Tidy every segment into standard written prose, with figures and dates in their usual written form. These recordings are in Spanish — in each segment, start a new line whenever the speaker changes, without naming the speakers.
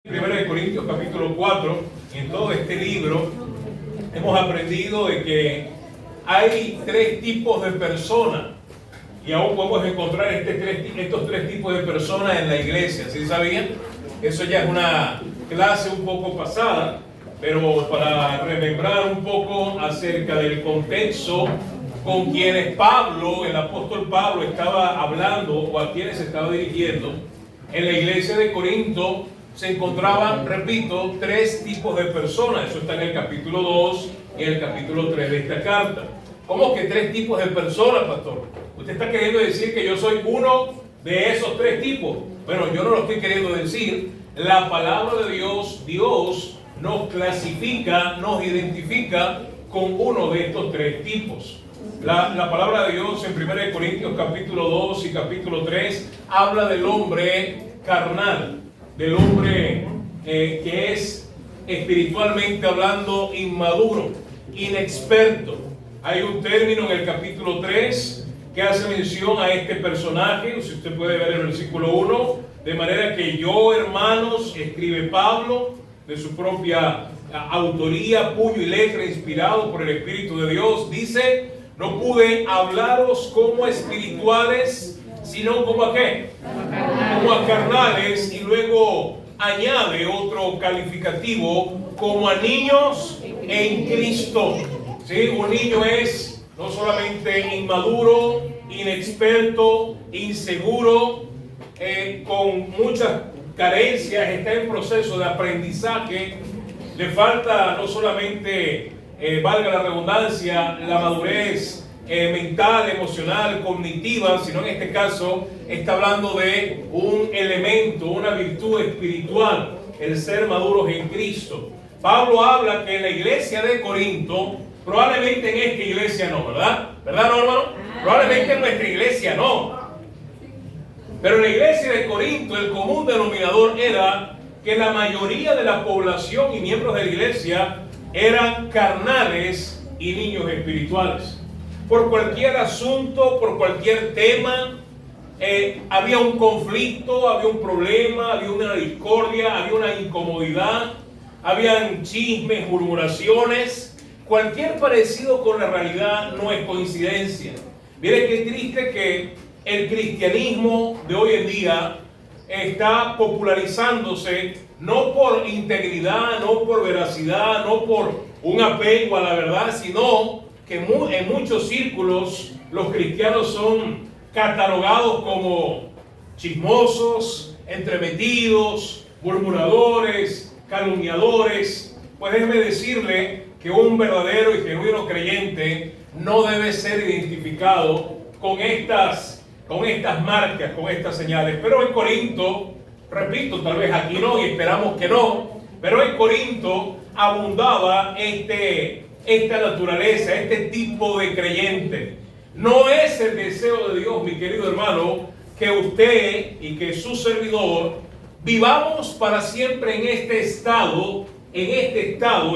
Primera de Corintios capítulo 4, en todo este libro hemos aprendido de que hay tres tipos de personas y aún podemos encontrar estos tres tipos de personas en la iglesia. ¿Sí sabían? Eso ya es una clase un poco pasada, pero para remembrar un poco acerca del contexto con quienes Pablo, el apóstol Pablo, estaba hablando o a quienes se estaba dirigiendo, en la iglesia de Corinto se encontraban, repito, tres tipos de personas. Eso está en el capítulo 2 y en el capítulo 3 de esta carta. ¿Cómo que tres tipos de personas, pastor? ¿Usted está queriendo decir que yo soy uno de esos tres tipos? Bueno, yo no lo estoy queriendo decir. La palabra de Dios, Dios nos clasifica, nos identifica con uno de estos tres tipos. La palabra de Dios en 1 Corintios capítulo 2 y capítulo 3 habla del hombre carnal, del hombre que es espiritualmente hablando inmaduro, inexperto. Hay un término en el capítulo 3 que hace mención a este personaje, si usted puede ver el versículo 1, de manera que yo, hermanos, escribe Pablo, de su propia autoría, puño y letra, inspirado por el Espíritu de Dios, dice: no pude hablaros como espirituales, sino como a ¿qué? Como a carnales, y luego añade otro calificativo, como a niños en Cristo. ¿Sí? Un niño es no solamente inmaduro, inexperto, inseguro, con muchas carencias, está en proceso de aprendizaje, le falta no solamente, valga la redundancia, la madurez mental, emocional, cognitiva, sino en este caso está hablando de un elemento, una virtud espiritual, el ser maduros en Cristo. Pablo habla que en la iglesia de Corinto, probablemente en esta iglesia no, ¿verdad? ¿Verdad, no, hermano? Probablemente en nuestra iglesia no. Pero en la iglesia de Corinto el común denominador era que la mayoría de la población y miembros de la iglesia eran carnales y niños espirituales. Por cualquier asunto, por cualquier tema, había un conflicto, había un problema, había una discordia, había una incomodidad, habían chismes, murmuraciones. Cualquier parecido con la realidad no es coincidencia. Miren qué triste que el cristianismo de hoy en día está popularizándose no por integridad, no por veracidad, no por un apego a la verdad, sino que en muchos círculos los cristianos son catalogados como chismosos, entremetidos, murmuradores, calumniadores. Pues déjeme decirle que un verdadero y genuino creyente no debe ser identificado con estas marcas, con estas señales. Pero en Corinto, repito, tal vez aquí no y esperamos que no, pero en Corinto abundaba esta naturaleza, este tipo de creyente. No es el deseo de Dios, mi querido hermano, que usted y que su servidor vivamos para siempre en este estado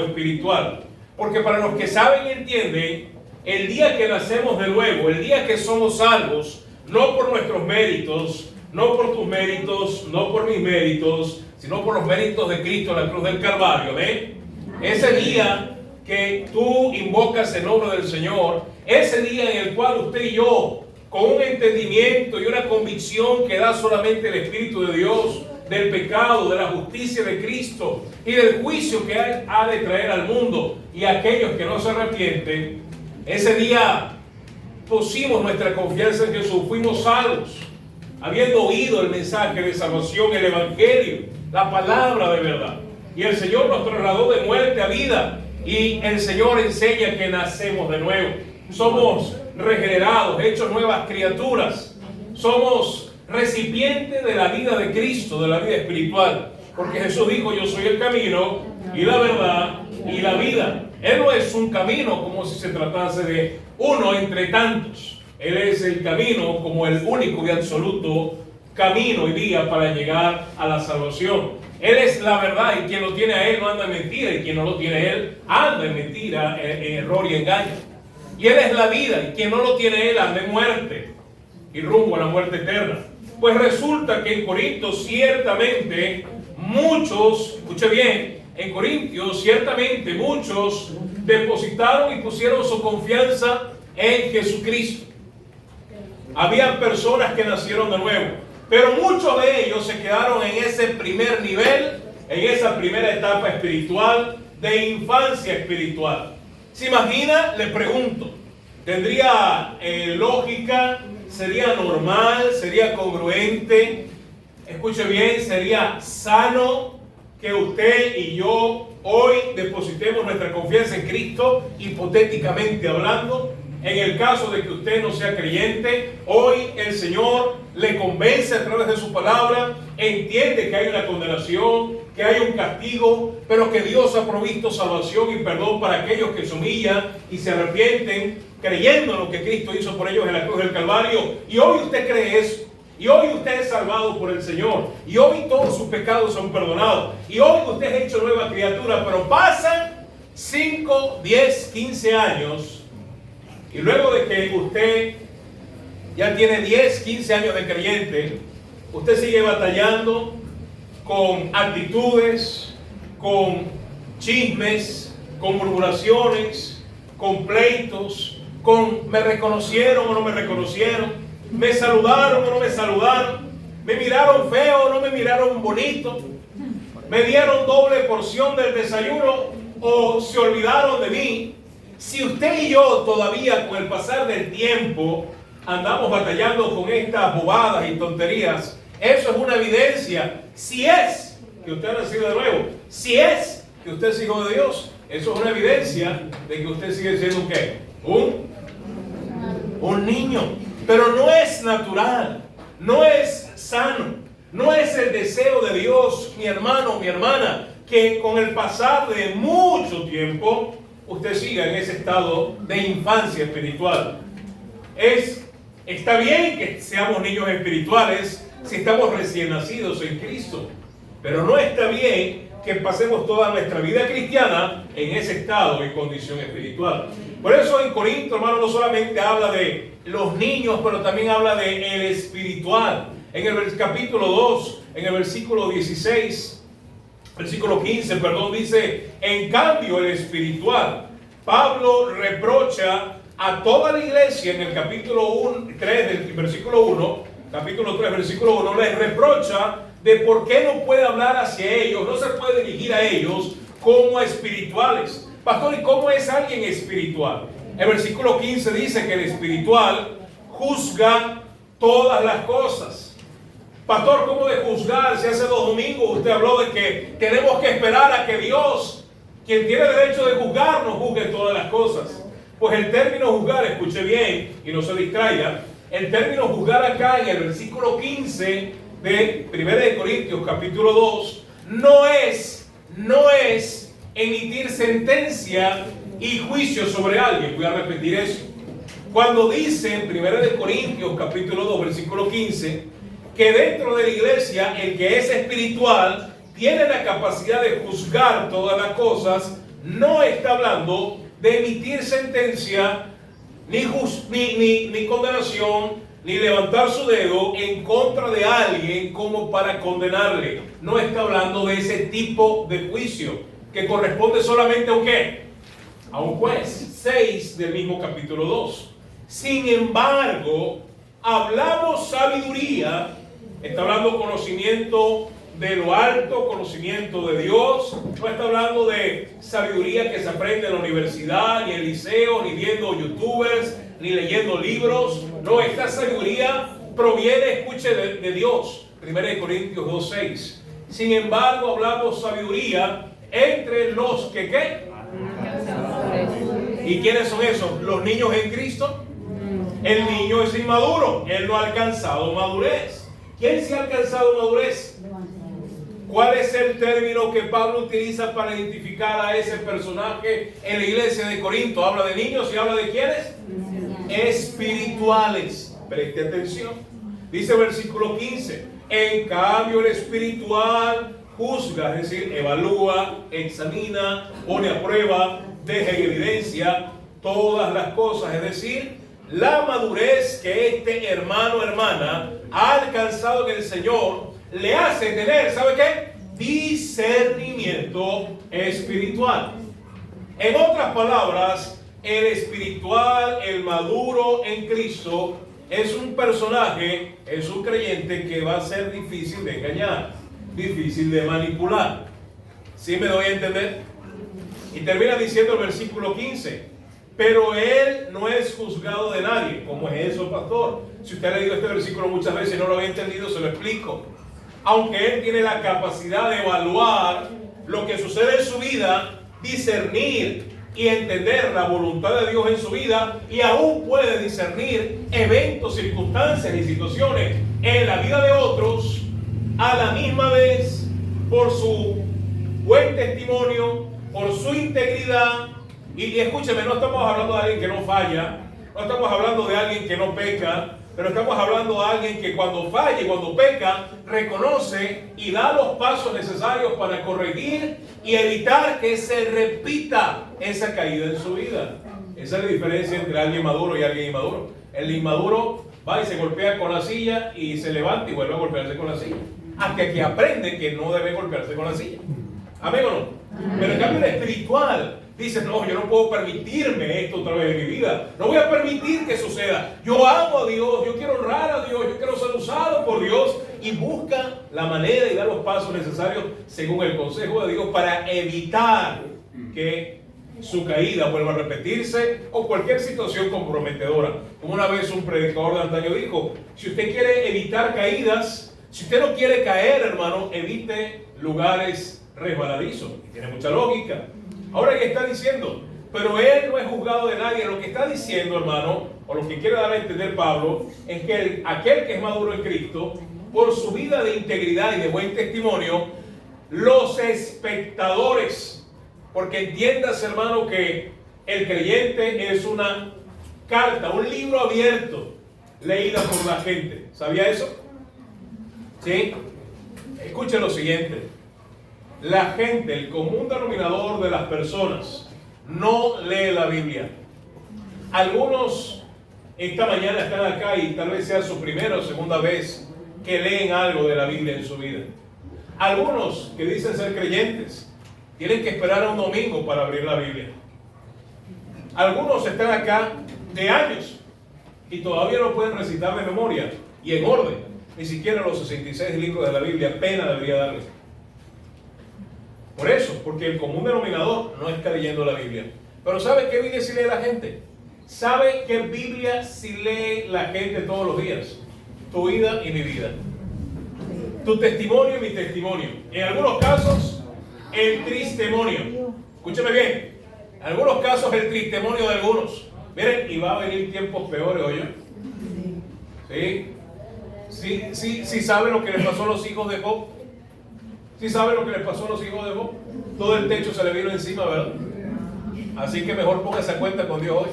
espiritual. Porque para los que saben y entienden, el día que nacemos de nuevo, el día que somos salvos, no por nuestros méritos, no por tus méritos, no por mis méritos, sino por los méritos de Cristo en la cruz del Calvario, ¿ven? Ese día que tú invocas el nombre del Señor, ese día en el cual usted y yo, con un entendimiento y una convicción que da solamente el Espíritu de Dios, del pecado, de la justicia de Cristo y del juicio que ha de traer al mundo y a aquellos que no se arrepienten, ese día pusimos nuestra confianza en Jesús, fuimos salvos, habiendo oído el mensaje de salvación, el Evangelio, la palabra de verdad. Y el Señor nos trasladó de muerte a vida. Y el Señor enseña que nacemos de nuevo. Somos regenerados, hechos nuevas criaturas. Somos recipientes de la vida de Cristo, de la vida espiritual. Porque Jesús dijo: yo soy el camino y la verdad y la vida. Él no es un camino como si se tratase de uno entre tantos. Él es el camino como el único y absoluto camino y vía para llegar a la salvación. Él es la verdad y quien lo tiene a Él no anda en mentira, y quien no lo tiene a Él anda en mentira, en error y engaño. Y Él es la vida y quien no lo tiene a Él anda en muerte y rumbo a la muerte eterna. Pues resulta que en Corinto ciertamente muchos, escuche bien, en Corintios ciertamente muchos depositaron y pusieron su confianza en Jesucristo. Había personas que nacieron de nuevo, pero muchos de ellos se quedaron en ese primer nivel, en esa primera etapa espiritual, de infancia espiritual. ¿Se imagina? Le pregunto, ¿tendría lógica? ¿Sería normal? ¿Sería congruente? Escuche bien, ¿sería sano que usted y yo hoy depositemos nuestra confianza en Cristo, hipotéticamente hablando? En el caso de que usted no sea creyente, hoy el Señor le convence a través de su palabra, entiende que hay una condenación, que hay un castigo, pero que Dios ha provisto salvación y perdón para aquellos que se humillan y se arrepienten, creyendo en lo que Cristo hizo por ellos en la cruz del Calvario. Y hoy usted cree eso. Y hoy usted es salvado por el Señor. Y hoy todos sus pecados son perdonados. Y hoy usted es hecho nueva criatura. Pero pasan 5, 10, 15 años. Y luego de que usted ya tiene 10, 15 años de creyente, usted sigue batallando con actitudes, con chismes, con murmuraciones, con pleitos, con me reconocieron o no me reconocieron, me saludaron o no me saludaron, me miraron feo o no me miraron bonito, me dieron doble porción del desayuno o se olvidaron de mí. Si usted y yo todavía con el pasar del tiempo andamos batallando con estas bobadas y tonterías, eso es una evidencia, si es que usted ha nacido de nuevo, si es que usted es hijo de Dios, eso es una evidencia de que usted sigue siendo ¿qué? Un niño. Pero no es natural, no es sano, no es el deseo de Dios, mi hermano, mi hermana, que con el pasar de mucho tiempo usted siga en ese estado de infancia espiritual. Está bien que seamos niños espirituales si estamos recién nacidos en Cristo, pero no está bien que pasemos toda nuestra vida cristiana en ese estado y condición espiritual. Por eso en Corinto, hermano, no solamente habla de los niños, pero también habla de el espiritual. En el capítulo 2, en el versículo 16, versículo 15, perdón, dice, en cambio el espiritual. Pablo reprocha a toda la iglesia en el capítulo 3 del versículo 1, capítulo 3, versículo 1, les reprocha de por qué no puede hablar hacia ellos, no se puede dirigir a ellos como a espirituales. Pastor, ¿y cómo es alguien espiritual? El versículo 15 dice que el espiritual juzga todas las cosas. Pastor, ¿cómo de juzgar? Si hace 2 domingos usted habló de que tenemos que esperar a que Dios, quien tiene derecho de juzgarnos, juzgue todas las cosas. Pues el término juzgar, escuche bien y no se distraiga, el término juzgar acá en el versículo 15 de 1 Corintios capítulo 2 no es emitir sentencia y juicio sobre alguien. Voy a repetir eso. Cuando dice en 1 Corintios capítulo 2 versículo 15 que dentro de la iglesia el que es espiritual tiene la capacidad de juzgar todas las cosas, no está hablando de emitir sentencia ni condenación, ni levantar su dedo en contra de alguien como para condenarle. No está hablando de ese tipo de juicio que corresponde solamente a un ¿qué? A un juez. 6 del mismo capítulo 2. Sin embargo, hablamos sabiduría, está hablando conocimiento de lo alto, conocimiento de Dios. No está hablando de sabiduría que se aprende en la universidad, ni en el liceo, ni viendo youtubers, ni leyendo libros. No, esta sabiduría proviene, escuche, de Dios. 1 Corintios 2:6. Sin embargo, hablamos sabiduría entre los que ¿qué? ¿Y quiénes son esos? ¿Los niños en Cristo? El niño es inmaduro, él no ha alcanzado madurez. ¿Quién sí ha alcanzado madurez? ¿Cuál es el término que Pablo utiliza para identificar a ese personaje en la iglesia de Corinto? Habla de niños y habla de ¿quiénes? Espirituales. Preste atención. Dice el versículo 15. En cambio el espiritual juzga, es decir, evalúa, examina, pone a prueba, deja en evidencia todas las cosas. Es decir, la madurez que este hermano o hermana ha alcanzado en el Señor le hace tener, ¿sabe qué? discernimiento espiritual. En otras palabras, el espiritual, el maduro en Cristo, es un personaje, es un creyente que va a ser difícil de engañar, difícil de manipular. ¿Sí me doy a entender? Y termina diciendo el versículo 15: pero él no es juzgado de nadie. ¿Cómo es eso, pastor? Si usted ha leído este versículo muchas veces y no lo había entendido, se lo explico. Aunque él tiene la capacidad de evaluar lo que sucede en su vida, discernir y entender la voluntad de Dios en su vida, y aún puede discernir eventos, circunstancias y situaciones en la vida de otros, a la misma vez, por su buen testimonio, por su integridad. Y escúcheme, no estamos hablando de alguien que no falla, no estamos hablando de alguien que no peca, pero estamos hablando de alguien que cuando falla y cuando peca, reconoce y da los pasos necesarios para corregir y evitar que se repita esa caída en su vida. Esa es la diferencia entre alguien maduro y alguien inmaduro. El inmaduro va y se golpea con la silla y se levanta y vuelve a golpearse con la silla, hasta que aprende que no debe golpearse con la silla. ¿Amén o no? Pero en cambio el espiritual dice: no, yo no puedo permitirme esto otra vez en mi vida. No voy a permitir que suceda. Yo amo a Dios, yo quiero honrar a Dios, yo quiero ser usado por Dios. Y busca la manera y da los pasos necesarios según el consejo de Dios para evitar que su caída vuelva a repetirse o cualquier situación comprometedora. Como una vez un predicador de antaño dijo: si usted quiere evitar caídas, si usted no quiere caer, hermano, evite lugares resbaladizos. Y tiene mucha lógica. Ahora, ¿qué está diciendo? Pero él no es juzgado de nadie. Lo que está diciendo, hermano, o lo que quiere dar a entender Pablo, es que aquel que es maduro en Cristo, por su vida de integridad y de buen testimonio, los espectadores, porque entiendas, hermano, que el creyente es una carta, un libro abierto, leída por la gente. ¿Sabía eso? ¿Sí? Escuchen lo siguiente. La gente, el común denominador de las personas, no lee la Biblia. Algunos esta mañana están acá y tal vez sea su primera o segunda vez que leen algo de la Biblia en su vida. Algunos que dicen ser creyentes tienen que esperar a un domingo para abrir la Biblia. Algunos están acá de años y todavía no pueden recitar de memoria y en orden, ni siquiera los 66 libros de la Biblia. Pena debería darles. Por eso, porque el común denominador no está leyendo la Biblia. Pero ¿sabe qué Biblia sí lee la gente? ¿Sabe qué Biblia sí lee la gente todos los días? Tu vida y mi vida. Tu testimonio y mi testimonio. En algunos casos, el tristemonio. Escúcheme bien. En algunos casos, el tristemonio de algunos. Miren, y va a venir tiempos peores, oye. ¿Sí? Sí sabe lo que le pasó a los hijos de Job. ¿Sí sabe lo que le pasó a los hijos de Job? Todo el techo se le vino encima, ¿verdad? Así que mejor ponga esa cuenta con Dios hoy.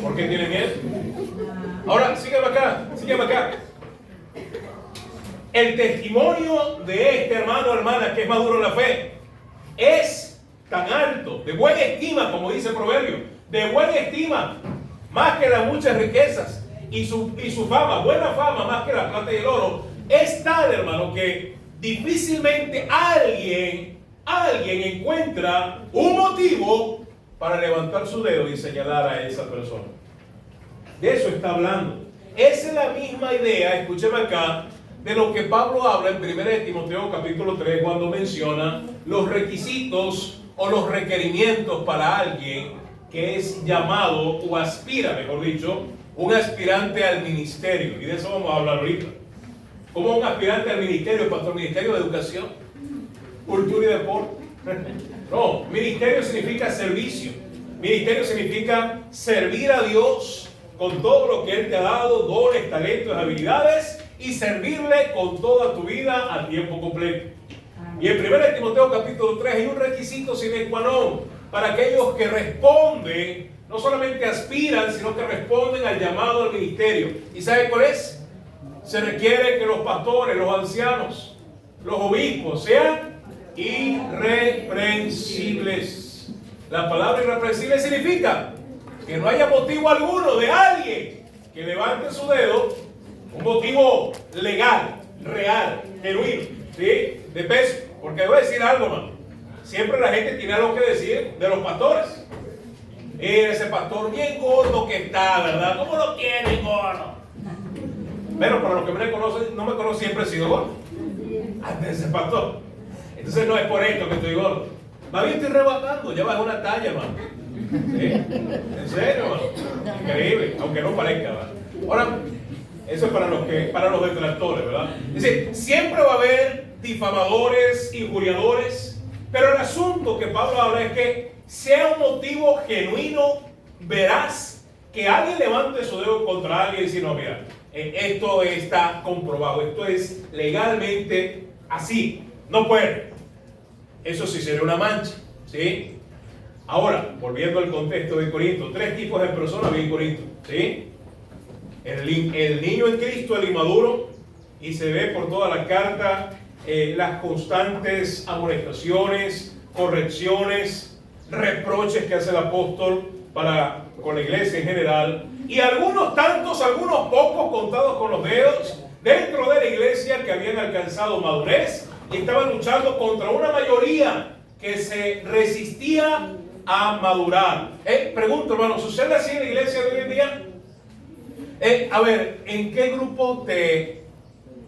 ¿Por qué tiene miedo? Ahora, sígueme acá. El testimonio de este hermano o hermana que es maduro en la fe es tan alto, de buena estima, como dice el proverbio, de buena estima, más que las muchas riquezas, y su fama, buena fama, más que la plata y el oro, es tal, hermano, que difícilmente alguien encuentra un motivo para levantar su dedo y señalar a esa persona. De eso está hablando. Esa es la misma idea, escúcheme acá, de lo que Pablo habla en 1 Timoteo capítulo 3 cuando menciona los requisitos o los requerimientos para alguien que es llamado o aspira, mejor dicho, un aspirante al ministerio. Y de eso vamos a hablar ahorita. ¿Cómo un aspirante al ministerio, pastor? ¿Ministerio de educación, cultura y deporte? No, ministerio significa servicio. Ministerio significa servir a Dios con todo lo que Él te ha dado, dones, talentos, habilidades, y servirle con toda tu vida a tiempo completo. Y en 1 Timoteo capítulo 3 hay un requisito sine qua non para aquellos que responden, no solamente aspiran, sino que responden al llamado al ministerio. ¿Y sabe cuál es? Se requiere que los pastores, los ancianos, los obispos sean irreprensibles. La palabra irreprensible significa que no haya motivo alguno de alguien que levante su dedo, un motivo legal, real, genuino, ¿sí? De peso. Porque voy a decir algo, hermano. Siempre la gente tiene algo que decir de los pastores. Ese pastor bien gordo que está, ¿verdad? ¿Cómo lo quieren gordo? Pero para los que me conocen, no me conocen, siempre he sido gordo. Antes de ser pastor. Entonces no es por esto que estoy gordo. Más bien estoy rebajando, ya bajé una talla, hermano. ¿Sí? En serio, hermano. Increíble, aunque no parezca, ¿verdad? Ahora, eso es para los detractores, ¿verdad? Es decir, siempre va a haber difamadores, injuriadores, pero el asunto que Pablo habla es que sea un motivo genuino, veraz, que alguien levante su dedo contra alguien y decir, no, mira, esto está comprobado, esto es legalmente así, no puede. Eso sí sería una mancha, ¿sí? Ahora, volviendo al contexto de Corinto, 3 tipos de personas había en Corinto, ¿sí? El niño en Cristo, el inmaduro, y se ve por toda la carta las constantes amonestaciones, correcciones, reproches que hace el apóstol con la iglesia en general, y algunos tantos, algunos pocos contados con los dedos dentro de la iglesia que habían alcanzado madurez y estaban luchando contra una mayoría que se resistía a madurar. Pregunto, hermano, ¿sucede así en la iglesia de hoy en día? A ver, ¿en qué grupo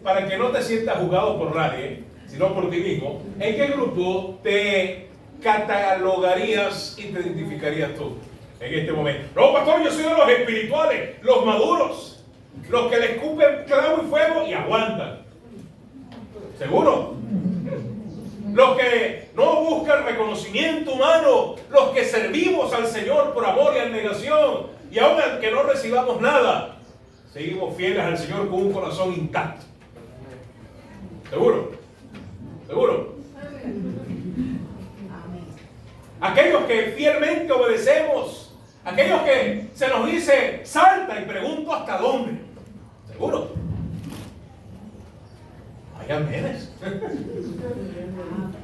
para que no te sientas juzgado por nadie, sino por ti mismo, ¿en qué grupo te catalogarías y te identificarías tú en este momento? No, pastor, yo soy de los espirituales, los maduros, los que le escupen clavo y fuego y aguantan. ¿Seguro? Los que no buscan reconocimiento humano, los que servimos al Señor por amor y abnegación, y aun aunque no recibamos nada, seguimos fieles al Señor con un corazón intacto. ¿Seguro? ¿Seguro? Aquellos que fielmente obedecemos, aquellos que se nos dice salta y pregunto hasta dónde. ¿Seguro? Hay amenes.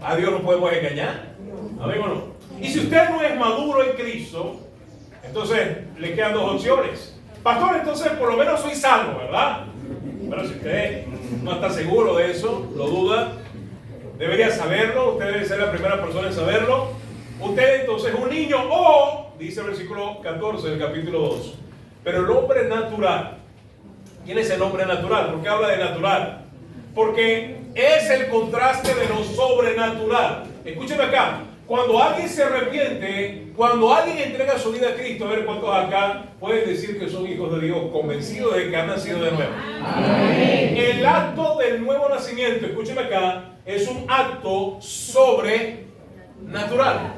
A Dios no podemos engañar. ¿Amén o no? Y si usted no es maduro en Cristo, entonces le quedan 2 opciones. Pastor, entonces por lo menos soy salvo, ¿verdad? Pero si usted no está seguro de eso, lo duda, debería saberlo. Usted debe ser la primera persona en saberlo. Usted entonces es un niño o, dice el versículo 14 del capítulo 2, pero el hombre natural. ¿Quién es el hombre natural? ¿Por qué habla de natural? Porque es el contraste de lo sobrenatural. Escúcheme acá. Cuando alguien se arrepiente, cuando alguien entrega su vida a Cristo, a ver cuántos acá pueden decir que son hijos de Dios, convencidos de que han nacido de nuevo. Amén. El acto del nuevo nacimiento, escúcheme acá, es un acto sobrenatural.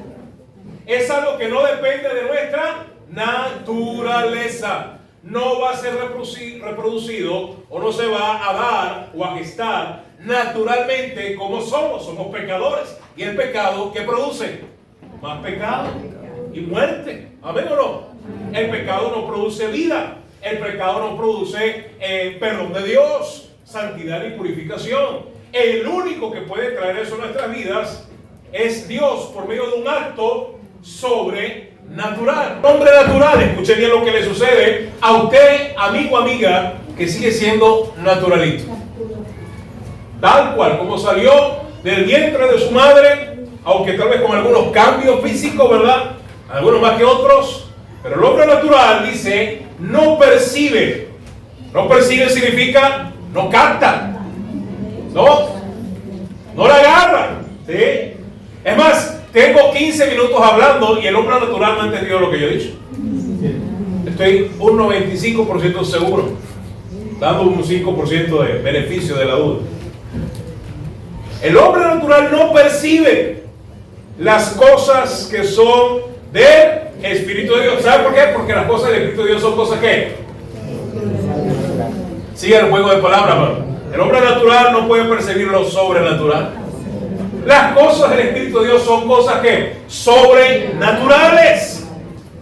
Es algo que no depende de nuestra naturaleza. No va a ser reproducido o no se va a dar o a gestar naturalmente como somos. Somos pecadores. ¿Y el pecado qué produce? Más pecado y muerte. ¿Amén o no? El pecado no produce vida. El pecado no produce perdón de Dios, santidad y purificación. El único que puede traer eso a nuestras vidas es Dios por medio de un acto sobrenatural. Hombre natural, escuche bien lo que le sucede a usted, amigo, amiga, que sigue siendo naturalito. Tal cual como salió del vientre de su madre, aunque tal vez con algunos cambios físicos, ¿verdad? Algunos más que otros, pero el hombre natural dice, no percibe. No percibe significa no capta, no la agarra, ¿sí? Es más, tengo 15 minutos hablando y el hombre natural no ha entendido lo que yo he dicho. Estoy un 95% seguro, dando un 5% de beneficio de la duda. El hombre natural no percibe las cosas que son del Espíritu de Dios. ¿Sabe por qué? Porque las cosas del Espíritu de Dios son cosas que... Sigue el juego de palabras, hermano. El hombre natural no puede percibir lo sobrenatural. Las cosas del Espíritu de Dios son cosas que sobrenaturales.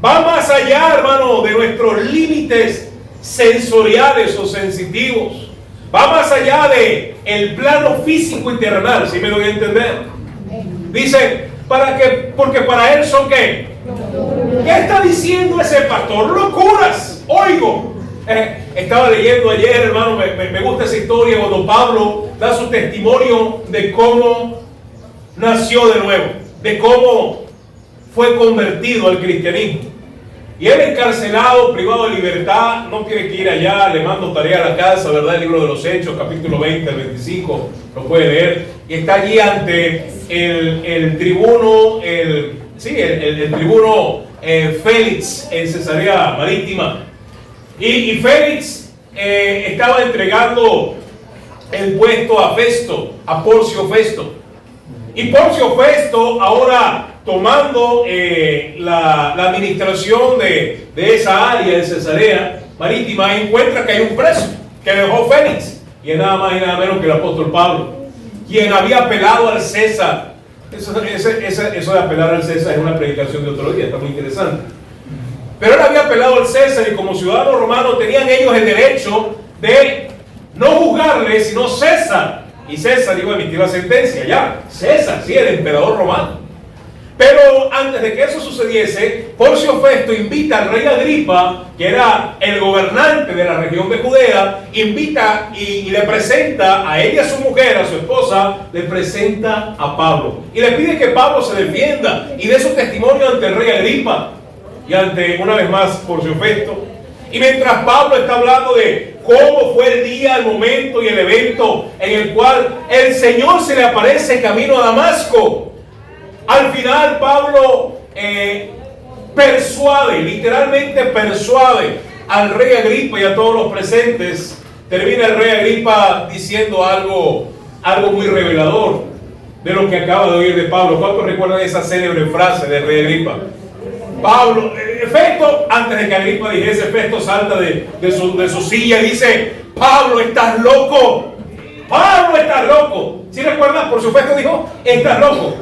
Va más allá, hermano, de nuestros límites sensoriales o sensitivos. Va más allá de el plano físico y terrenal, si me lo voy a entender. Dice, porque para él son ¿qué? ¿Qué está diciendo ese pastor? Locuras. Oigo. Estaba leyendo ayer, hermano, me gusta esa historia cuando Pablo da su testimonio de cómo nació de nuevo, de cómo fue convertido al cristianismo. Y él encarcelado, privado de libertad, no tiene que ir allá, le mando tarea a la casa, ¿verdad? El libro de los Hechos, capítulo 20 al 25, lo puede leer. Y está allí ante el tribuno, el tribuno Félix en Cesarea Marítima. Y Félix estaba entregando el puesto a Festo, a Porcio Festo. Y Porcio Festo, ahora tomando la administración de esa área de Cesarea Marítima, encuentra que hay un preso que dejó Félix, y es nada más y nada menos que el apóstol Pablo, quien había apelado al César. Eso de apelar al César es una predicación de otro día, está muy interesante. Pero él había apelado al César, y como ciudadanos romanos tenían ellos el derecho de no juzgarle, sino César. Y César iba a emitir la sentencia, ya. César, sí, el emperador romano. Pero antes de que eso sucediese, Porcio Festo invita al rey Agripa, que era el gobernante de la región de Judea, invita y le presenta a él y a su mujer, a su esposa, le presenta a Pablo. Y le pide que Pablo se defienda y dé su testimonio ante el rey Agripa y ante, una vez más, Porcio Festo. Y mientras Pablo está hablando de cómo fue el día, el momento y el evento en el cual el Señor se le aparece camino a Damasco, al final Pablo literalmente persuade al rey Agripa y a todos los presentes. Termina el rey Agripa diciendo algo muy revelador de lo que acaba de oír de Pablo. ¿Cuántos recuerdan esa célebre frase del rey Agripa? Pablo, Festo, antes de que Agripa dijese, Festo salta de su silla y dice: Pablo, estás loco. Pablo, estás loco. ¿Sí recuerdas? Por su Festo dijo: estás loco.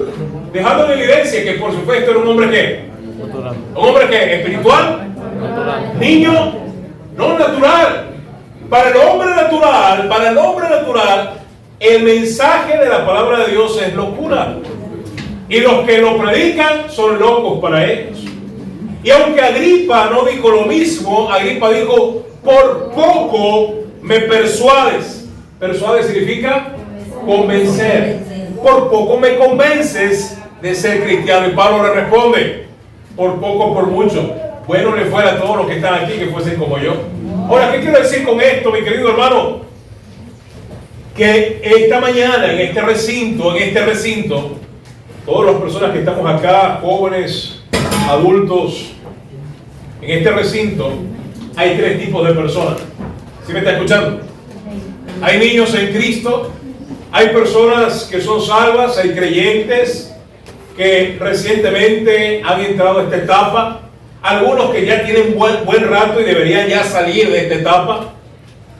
Dejando en evidencia que por su Festo era un hombre ¿qué? Natural. ¿Un hombre qué? ¿Espiritual? Natural. Niño, no natural. Para el hombre natural, el mensaje de la palabra de Dios es locura. Y los que lo predican son locos para ellos. Y aunque Agripa no dijo lo mismo, Agripa dijo: por poco me persuades. Persuades significa convencer. Por poco me convences de ser cristiano. Y Pablo le responde: por poco, por mucho. Bueno le fuera a todos los que están aquí que fuesen como yo. Ahora, ¿qué quiero decir con esto, mi querido hermano? Que esta mañana, en este recinto, todas las personas que estamos acá, jóvenes, adultos, en este recinto, hay tres tipos de personas. ¿Sí me está escuchando? Hay niños en Cristo, hay personas que son salvas, hay creyentes que recientemente han entrado a esta etapa, algunos que ya tienen buen rato y deberían ya salir de esta etapa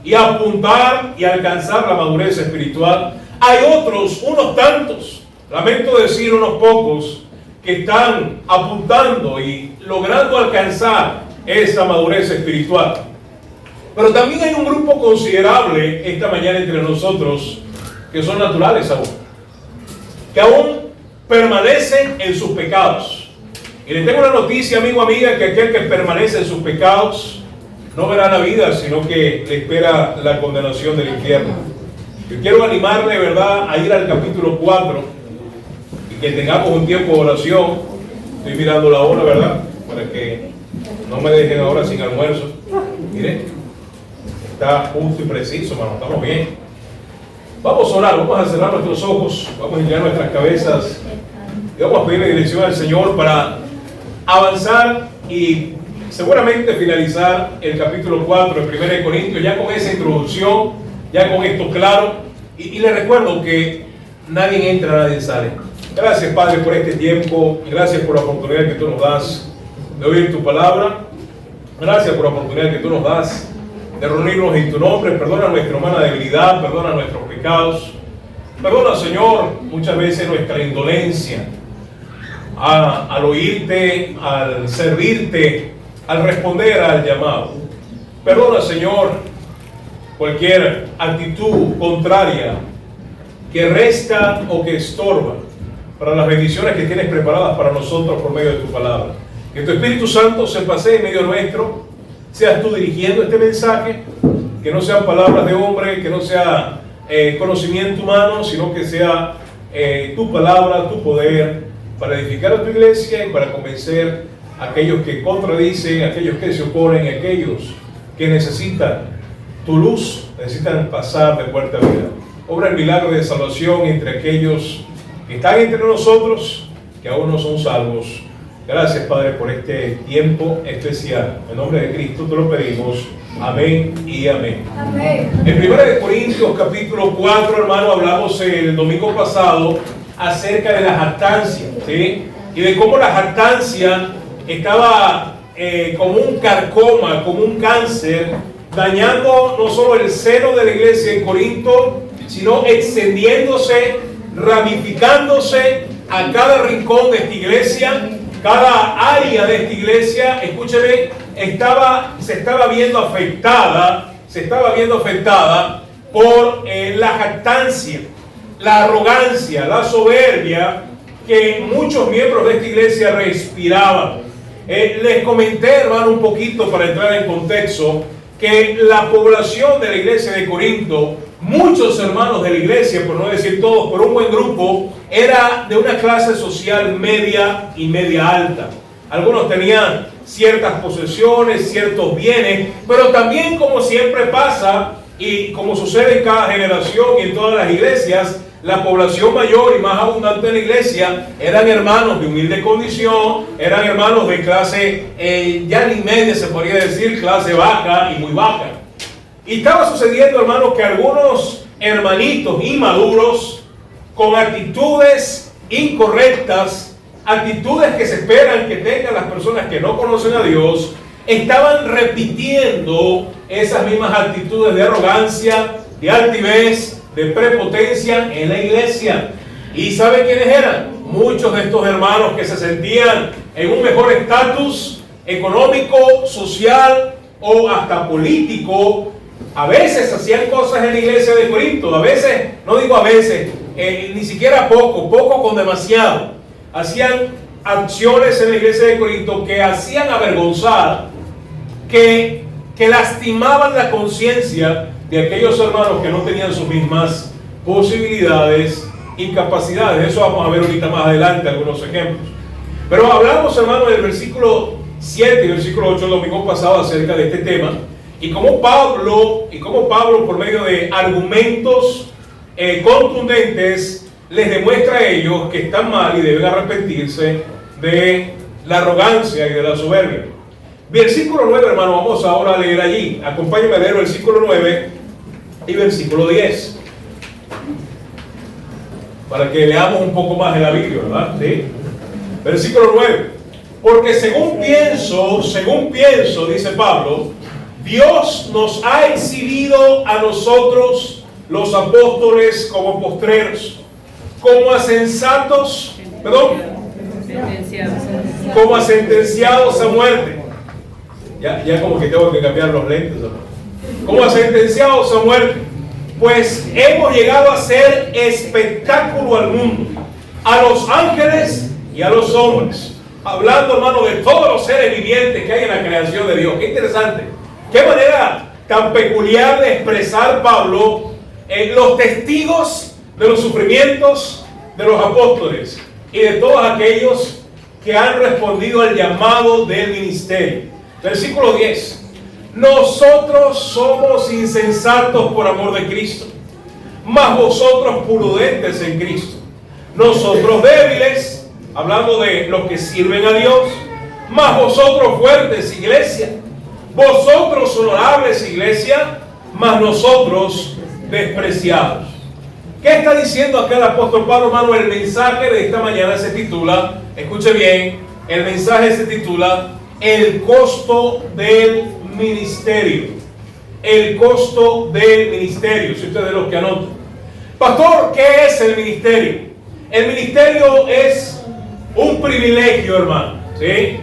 y apuntar y alcanzar la madurez espiritual. Hay otros, unos tantos, lamento decir unos pocos, que están apuntando y logrando alcanzar esa madurez espiritual. Pero también hay un grupo considerable esta mañana entre nosotros que son naturales aún, que aún permanecen en sus pecados. Y les tengo una noticia, amigo, amiga, que aquel que permanece en sus pecados no verá la vida, sino que le espera la condenación del infierno. Yo quiero animarle, ¿verdad?, a ir al capítulo 4 y que tengamos un tiempo de oración. Estoy mirando la hora, ¿verdad?, para que no me dejen ahora sin almuerzo. Mire, está justo y preciso, hermano, estamos bien. Vamos a orar, vamos a cerrar nuestros ojos, vamos a inclinar nuestras cabezas y vamos a pedirle dirección al Señor para avanzar y seguramente finalizar el capítulo 4 de 1 Corintios, ya con esa introducción, ya con esto claro. Y les recuerdo que nadie entra, nadie sale. Gracias, Padre, por este tiempo y gracias por la oportunidad que tú nos das de oír tu palabra. Gracias por la oportunidad que tú nos das de reunirnos en tu nombre. Perdona nuestra humana debilidad, perdona nuestros pecados. Perdona, Señor, muchas veces nuestra indolencia al oírte, al servirte, al responder al llamado. Perdona, Señor, cualquier actitud contraria que resta o que estorba para las bendiciones que tienes preparadas para nosotros por medio de tu palabra. Que tu Espíritu Santo se pasee en medio nuestro, seas tú dirigiendo este mensaje, que no sean palabras de hombre, que no sea conocimiento humano, sino que sea tu palabra, tu poder, para edificar a tu iglesia y para convencer a aquellos que contradicen, a aquellos que se oponen, a aquellos que necesitan tu luz, necesitan pasar de puerta a vida. Obra el milagro de salvación entre aquellos que están entre nosotros, que aún no son salvos. Gracias, Padre, por este tiempo especial. En nombre de Cristo te lo pedimos. Amén y amén. Amén. En 1 Corintios capítulo 4, hermano, hablamos el domingo pasado acerca de la jactancia, ¿sí? Y de cómo la jactancia estaba como un carcoma, como un cáncer, dañando no solo el seno de la iglesia en Corinto, sino extendiéndose, ramificándose a cada rincón de esta iglesia. Cada área de esta iglesia, escúcheme, se estaba viendo afectada por la jactancia, la arrogancia, la soberbia que muchos miembros de esta iglesia respiraban. Les comenté, hermano, un poquito para entrar en contexto, que la población de la iglesia de Corinto, muchos hermanos de la iglesia, por no decir todos, pero un buen grupo, era de una clase social media y media alta. Algunos tenían ciertas posesiones, ciertos bienes, pero también, como siempre pasa y como sucede en cada generación y en todas las iglesias, la población mayor y más abundante de la iglesia eran hermanos de humilde condición, eran hermanos de clase ya ni media, se podría decir, clase baja y muy baja. Y estaba sucediendo, hermanos, que algunos hermanitos inmaduros, con actitudes incorrectas, actitudes que se esperan que tengan las personas que no conocen a Dios, estaban repitiendo esas mismas actitudes de arrogancia, de altivez, de prepotencia en la iglesia. ¿Y saben quiénes eran? Muchos de estos hermanos que se sentían en un mejor estatus económico, social o hasta político. A veces hacían cosas en la iglesia de Corinto, a veces, no digo a veces, ni siquiera poco con demasiado. Hacían acciones en la iglesia de Corinto que hacían avergonzar, que lastimaban la conciencia de aquellos hermanos que no tenían sus mismas posibilidades y capacidades. Eso vamos a ver ahorita más adelante algunos ejemplos. Pero hablamos, hermanos, del versículo 7 y versículo 8 el domingo pasado acerca de este tema. Y como Pablo por medio de argumentos contundentes les demuestra a ellos que están mal y deben arrepentirse de la arrogancia y de la soberbia. Versículo 9, hermano, vamos ahora a leer allí. Acompáñenme a leer el versículo 9 y versículo 10. Para que leamos un poco más de la Biblia, ¿verdad? ¿Sí? Versículo 9. Porque según pienso, dice Pablo, Dios nos ha exhibido a nosotros, los apóstoles, como postreros, como a sensatos, como a sentenciados a muerte. Ya como que tengo que cambiar los lentes, ¿no? Como a sentenciados a muerte, pues hemos llegado a ser espectáculo al mundo, a los ángeles y a los hombres. Hablando, hermano, de todos los seres vivientes que hay en la creación de Dios. Qué interesante. Qué manera tan peculiar de expresar Pablo los testigos de los sufrimientos de los apóstoles y de todos aquellos que han respondido al llamado del ministerio. Versículo 10. Nosotros somos insensatos por amor de Cristo, mas vosotros prudentes en Cristo. Nosotros débiles, hablando de los que sirven a Dios, mas vosotros fuertes, iglesia. Vosotros honorables, iglesia, mas nosotros despreciados. ¿Qué está diciendo acá el apóstol Pablo, hermano? El mensaje de esta mañana se titula, escuche bien, el mensaje se titula El costo del ministerio. El costo del ministerio, si ustedes los que anotan. Pastor, ¿qué es el ministerio? El ministerio es un privilegio, hermano, ¿sí?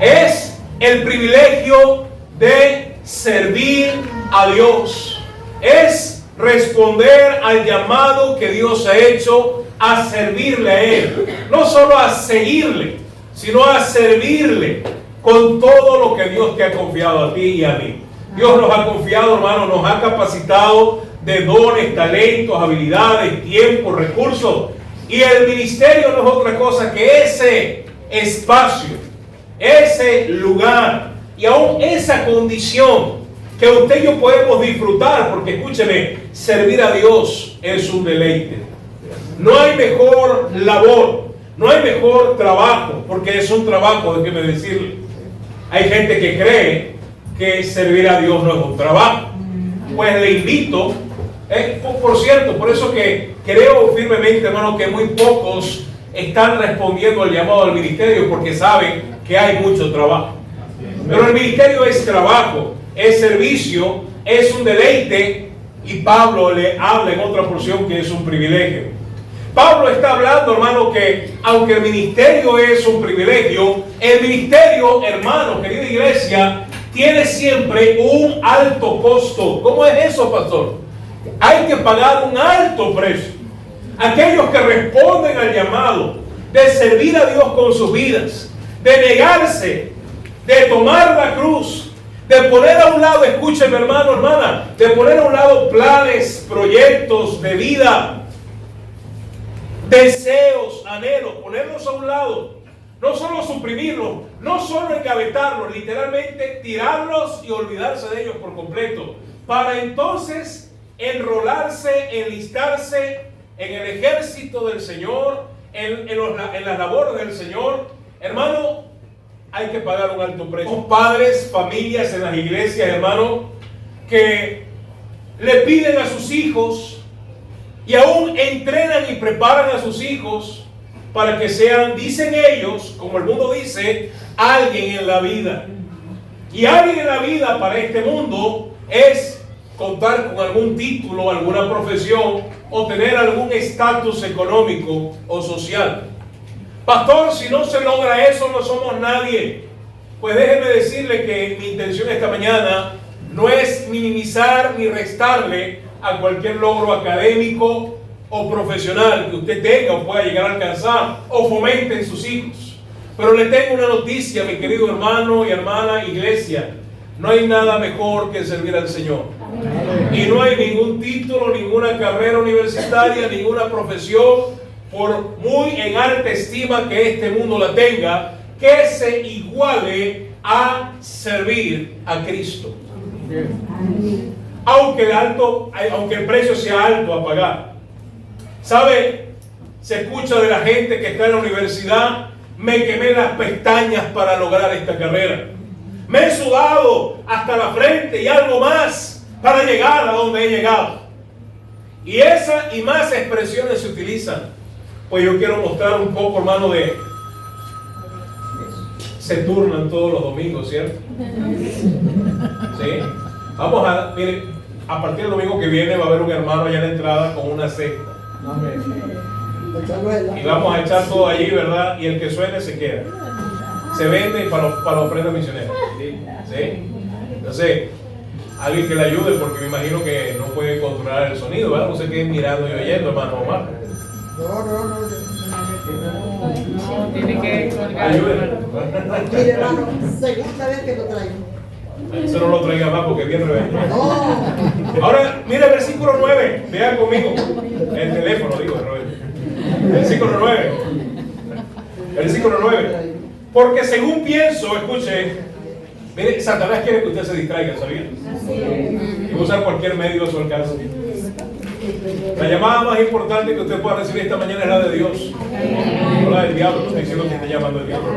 Es el privilegio de servir a Dios. Es responder al llamado que Dios ha hecho a servirle a Él. No solo a seguirle, sino a servirle. con todo lo que Dios te ha confiado a ti y a mí. Dios nos ha confiado, hermano, nos ha capacitado de dones, talentos, habilidades, tiempo, recursos. Y el ministerio no es otra cosa que ese espacio, ese lugar y aún esa condición que usted y yo podemos disfrutar, porque escúcheme, servir a Dios es un deleite. No hay mejor labor, no hay mejor trabajo, porque es un trabajo, déjeme decirle. Hay gente que cree que servir a Dios no es un trabajo. Pues le invito, por cierto, por eso que creo firmemente, hermano, que muy pocos están respondiendo al llamado al ministerio, porque saben que hay mucho trabajo. Pero el ministerio es trabajo, es servicio, es un deleite, y Pablo le habla en otra porción que es un privilegio. Pablo está hablando, hermano, que aunque el ministerio es un privilegio, el ministerio, hermano, querida iglesia, tiene siempre un alto costo. ¿Cómo es eso, pastor? Hay que pagar un alto precio. Aquellos que responden al llamado de servir a Dios con sus vidas, de negarse, de tomar la cruz, de poner a un lado, escúcheme, hermano, hermana, de poner a un lado planes, proyectos de vida, deseos, anhelos, ponerlos a un lado, no solo suprimirlos, no solo engavetarlos, literalmente tirarlos y olvidarse de ellos por completo, para entonces enrolarse, enlistarse en el ejército del Señor, en las labores del Señor. Hermano, hay que pagar un alto precio. Son padres, familias en las iglesias, hermano, que le piden a sus hijos y aún entrenan y preparan a sus hijos para que sean, dicen ellos, como el mundo dice, alguien en la vida. Y alguien en la vida para este mundo es contar con algún título, alguna profesión o tener algún estatus económico o social. Pastor, si no se logra eso, no somos nadie. Pues déjeme decirle que mi intención esta mañana no es minimizar ni restarle a cualquier logro académico o profesional que usted tenga o pueda llegar a alcanzar o fomente en sus hijos. Pero le tengo una noticia, mi querido hermano y hermana, iglesia. No hay nada mejor que servir al Señor. Y no hay ningún título, ninguna carrera universitaria, ninguna profesión, por muy en alta estima que este mundo la tenga, que se iguale a servir a Cristo. Aunque el precio sea alto a pagar. ¿Sabe? Se escucha de la gente que está en la universidad: me quemé las pestañas para lograr esta carrera. Me he sudado hasta la frente y algo más para llegar a donde he llegado. Y esa y más expresiones se utilizan. Pues yo quiero mostrar un poco, hermano, de... Se turnan todos los domingos, ¿cierto? ¿Sí? Vamos a... Miren, a partir del domingo que viene va a haber un hermano allá en la entrada con una cesta. Y vamos a echar todo allí, ¿verdad? Y el que suene se queda. Se vende para la ofrenda misionera. ¿Sí? Entonces, alguien que le ayude, porque me imagino que no puede controlar el sonido, ¿verdad? No se queden mirando y oyendo, hermano Omar.
No.
Tiene que colgar.
Ayúdenme.
Mire, hermano, segunda vez que lo traigo.
Eso no lo traiga más porque es bien rebelde.
No.
Ahora, mira el versículo 9. Vean conmigo. El teléfono, digo, rebelde. Versículo 9. Versículo 9. Porque según pienso, escuche, mire, Satanás quiere que usted se distraiga, ¿sabía? Y va a usar cualquier medio a su alcance. La llamada más importante que usted pueda recibir esta mañana es la de Dios, no la del diablo. No estoy diciendo que esté llamando al diablo.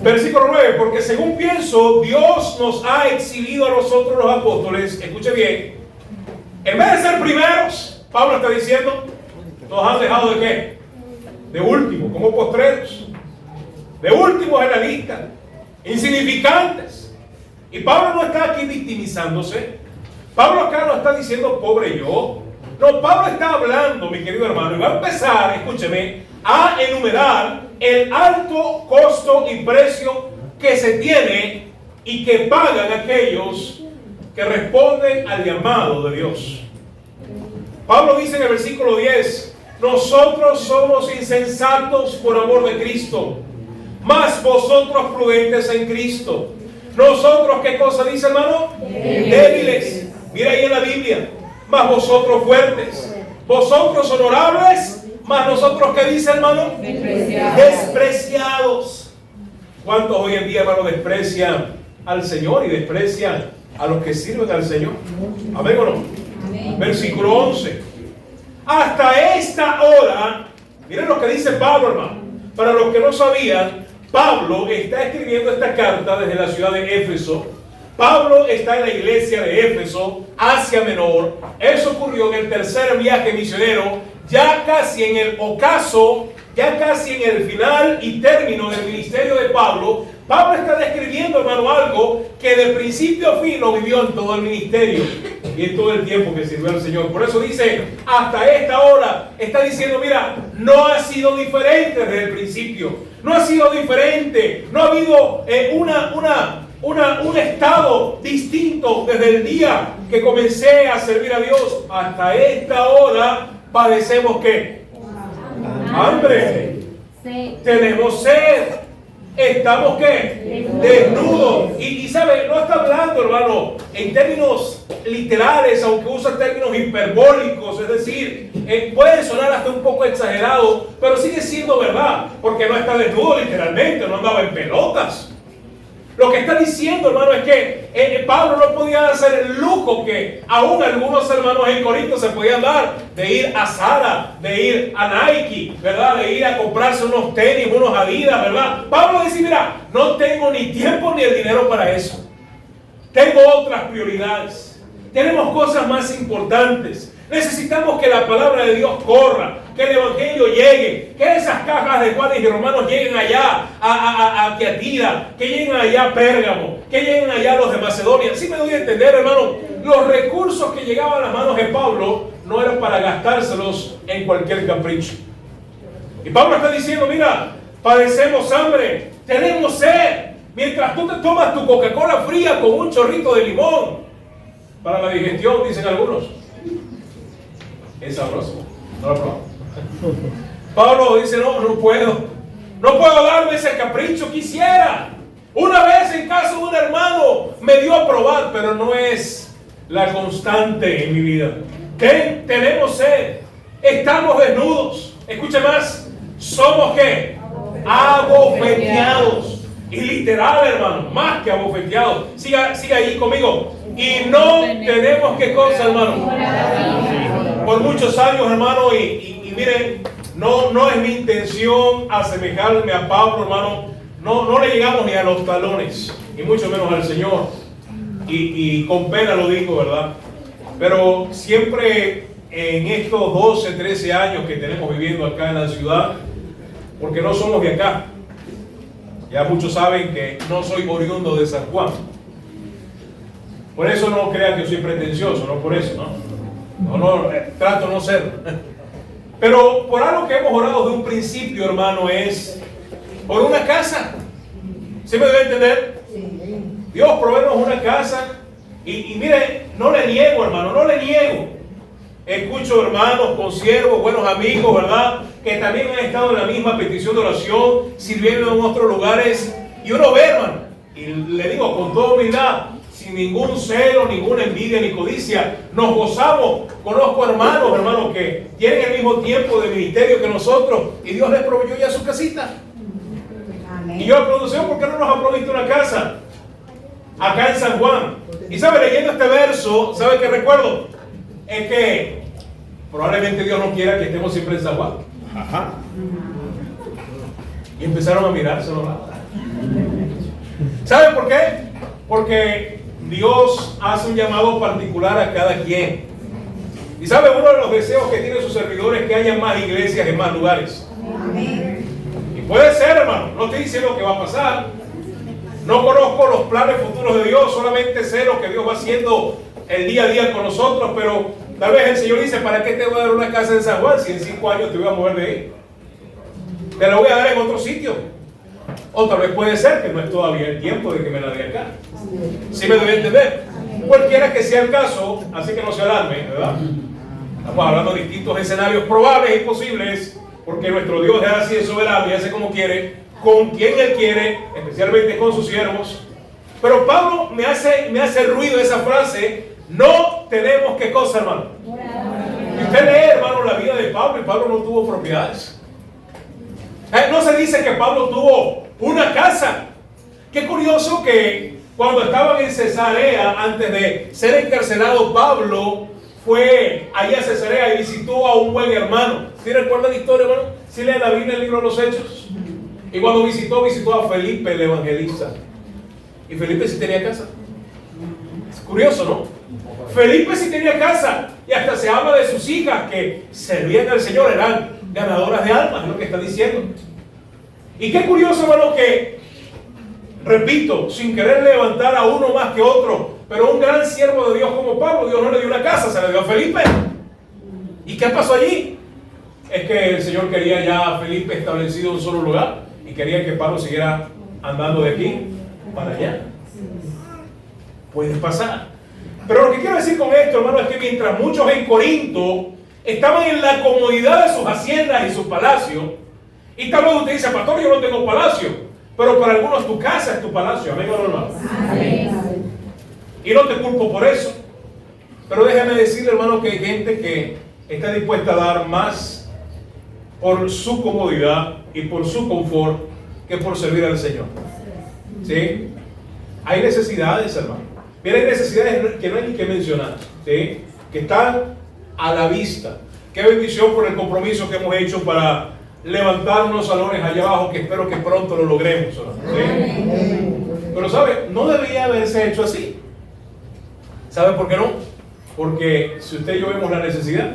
Versículo 9. Porque según pienso, Dios nos ha exhibido a nosotros los apóstoles, escuche bien, en vez de ser primeros, Pablo está diciendo, nos han dejado ¿de qué? De último, como postreros, de últimos en la lista, insignificantes. Y Pablo no está aquí victimizándose. Pablo acá no está diciendo pobre yo. No, Pablo está hablando, mi querido hermano, y va a empezar, escúcheme, a enumerar el alto costo y precio que se tiene y que pagan aquellos que responden al llamado de Dios. Pablo dice en el versículo 10, nosotros somos insensatos por amor de Cristo, Mas vosotros prudentes en Cristo. Nosotros, ¿qué cosa dice, hermano? Débiles. Mira ahí en la Biblia. Mas vosotros fuertes. Vosotros honorables. Mas nosotros, ¿qué dice, hermano? Despreciados. ¿Cuántos hoy en día, hermano, desprecian al Señor y desprecian a los que sirven al Señor? ¿Amén o no? Amén. Versículo 11. Hasta esta hora, miren lo que dice Pablo, hermano. Para los que no sabían, Pablo está escribiendo esta carta desde la ciudad de Éfeso. Pablo está en la iglesia de Éfeso, Asia Menor. Eso ocurrió en el tercer viaje misionero, ya casi en el ocaso, ya casi en el final y término del ministerio de Pablo. Pablo está describiendo, hermano, algo que de principio a fin lo vivió en todo el ministerio y en todo el tiempo que sirvió al Señor. Por eso dice, hasta esta hora, está diciendo, mira, no ha sido diferente desde el principio. No ha sido diferente. No ha habido un estado distinto desde el día que comencé a servir a Dios. Hasta esta hora padecemos ¿qué? Hambre. Tenemos sed. Estamos ¿qué? Desnudos. Y sabe, no está hablando, hermano, en términos literales, aunque usa términos hiperbólicos, es decir, puede sonar hasta un poco exagerado, pero sigue siendo verdad, porque no está desnudo literalmente, no andaba en pelotas. Lo que está diciendo, hermano, es que Pablo no podía hacer el lujo que aún algunos hermanos en Corinto se podían dar, de ir a Zara, de ir a Nike, ¿verdad? De ir a comprarse unos tenis, unos Adidas, ¿verdad? Pablo dice, mira, no tengo ni tiempo ni el dinero para eso. Tengo otras prioridades. Tenemos cosas más importantes. Necesitamos que la palabra de Dios corra, que el evangelio llegue, que esas cajas de Juan y Romanos lleguen allá a Tiatira, que lleguen allá a Pérgamo, que lleguen allá a los de Macedonia. Sí me doy a entender, hermano, los recursos que llegaban a las manos de Pablo no eran para gastárselos en cualquier capricho. Y Pablo está diciendo, mira, padecemos hambre, tenemos sed, mientras tú te tomas tu Coca-Cola fría con un chorrito de limón, para la digestión, dicen algunos. Es sabroso. No lo probamos. Pablo dice, no puedo darme ese capricho, quisiera. Una vez en casa de un hermano me dio a probar, pero no es la constante en mi vida. Tenemos sed, estamos desnudos. Escuche más, somos ¿qué? Abofeteados. Y literal, hermano, más que abofeteados. Siga ahí conmigo. Y no tenemos qué cosa, hermano. Por muchos años, hermano, y miren, no es mi intención asemejarme a Pablo, hermano. No le llegamos ni a los talones, y mucho menos al Señor. Y con pena lo digo, ¿verdad? Pero siempre en estos 12, 13 años que tenemos viviendo acá en la ciudad, porque no somos de acá. Ya muchos saben que no soy oriundo de San Juan. Por eso no crean que soy pretencioso, no por eso, ¿no? Trato no ser. Pero por algo que hemos orado de un principio, hermano, es por una casa. ¿Sí me debe entender? Dios, proveernos una casa. Y mire, no le niego, hermano, no le niego. Escucho hermanos, consiervos, buenos amigos, ¿verdad? Que también han estado en la misma petición de oración, sirviendo en otros lugares. Y uno ve, hermano, y le digo con toda humildad, sin ningún celo, ninguna envidia ni codicia, nos gozamos. Conozco hermanos que tienen el mismo tiempo de ministerio que nosotros y Dios les proveyó ya su casita. Amén. Y yo, producción, ¿por qué no nos ha provisto una casa acá en San Juan? Y sabe, leyendo este verso, ¿sabe qué recuerdo? Es que probablemente Dios no quiera que estemos siempre en San Juan. Ajá. Y empezaron a mirárselo. ¿Sabe por qué? Porque Dios hace un llamado particular a cada quien. Y sabe, uno de los deseos que tienen sus servidores es que haya más iglesias en más lugares. Amén. Y puede ser, hermano, no estoy diciendo que va a pasar. No conozco los planes futuros de Dios, solamente sé lo que Dios va haciendo el día a día con nosotros, pero tal vez el Señor dice, ¿para qué te voy a dar una casa en San Juan si en 5 años te voy a mover de ahí? Te la voy a dar en otro sitio. O tal vez puede ser que no es todavía el tiempo de que me la dé acá. ¿Sí me debe entender? Cualquiera que sea el caso, así que no se alarme, ¿verdad? Estamos hablando de distintos escenarios probables y posibles, porque nuestro Dios es así de soberano y hace como quiere. con quien Él quiere, especialmente con sus siervos. Pero Pablo me hace ruido esa frase, no tenemos qué cosa, hermano. Y usted lee, hermano, la vida de Pablo, y Pablo no tuvo propiedades. No se dice que Pablo tuvo una casa. Qué curioso que cuando estaban en Cesarea, antes de ser encarcelado, Pablo fue allá a Cesarea y visitó a un buen hermano. ¿Sí recuerdan la historia, hermano? ¿Sí leen la Biblia, el libro de los Hechos? Y cuando visitó a Felipe el evangelista. Y Felipe sí tenía casa. Es curioso, ¿no? Felipe sí tenía casa. Y hasta se habla de sus hijas que servían al Señor, eran ganadoras de almas, es lo que está diciendo. Y qué curioso, hermano, que, repito, sin querer levantar a uno más que otro, pero un gran siervo de Dios como Pablo, Dios no le dio una casa, se la dio a Felipe. ¿Y qué pasó allí? Es que el Señor quería ya a Felipe establecido en un solo lugar y quería que Pablo siguiera andando de aquí para allá. Puede pasar. Pero lo que quiero decir con esto, hermano, es que mientras muchos en Corinto estaban en la comodidad de sus haciendas y sus palacios, y tal vez usted dice, pastor, yo no tengo palacio, pero para algunos tu casa es tu palacio. Amén, hermano. Amén. Y no te culpo por eso. Pero déjame decirle, hermano, que hay gente que está dispuesta a dar más por su comodidad y por su confort que por servir al Señor. ¿Sí? Hay necesidades, hermano. Mira, hay necesidades que no hay ni que mencionar, ¿sí? Que están a la vista. Qué bendición por el compromiso que hemos hecho para levantar unos salones allá abajo, que espero que pronto lo logremos, ¿sí? Pero ¿sabe? No debería haberse hecho así. ¿Sabe por qué no? Porque si usted y yo vemos la necesidad,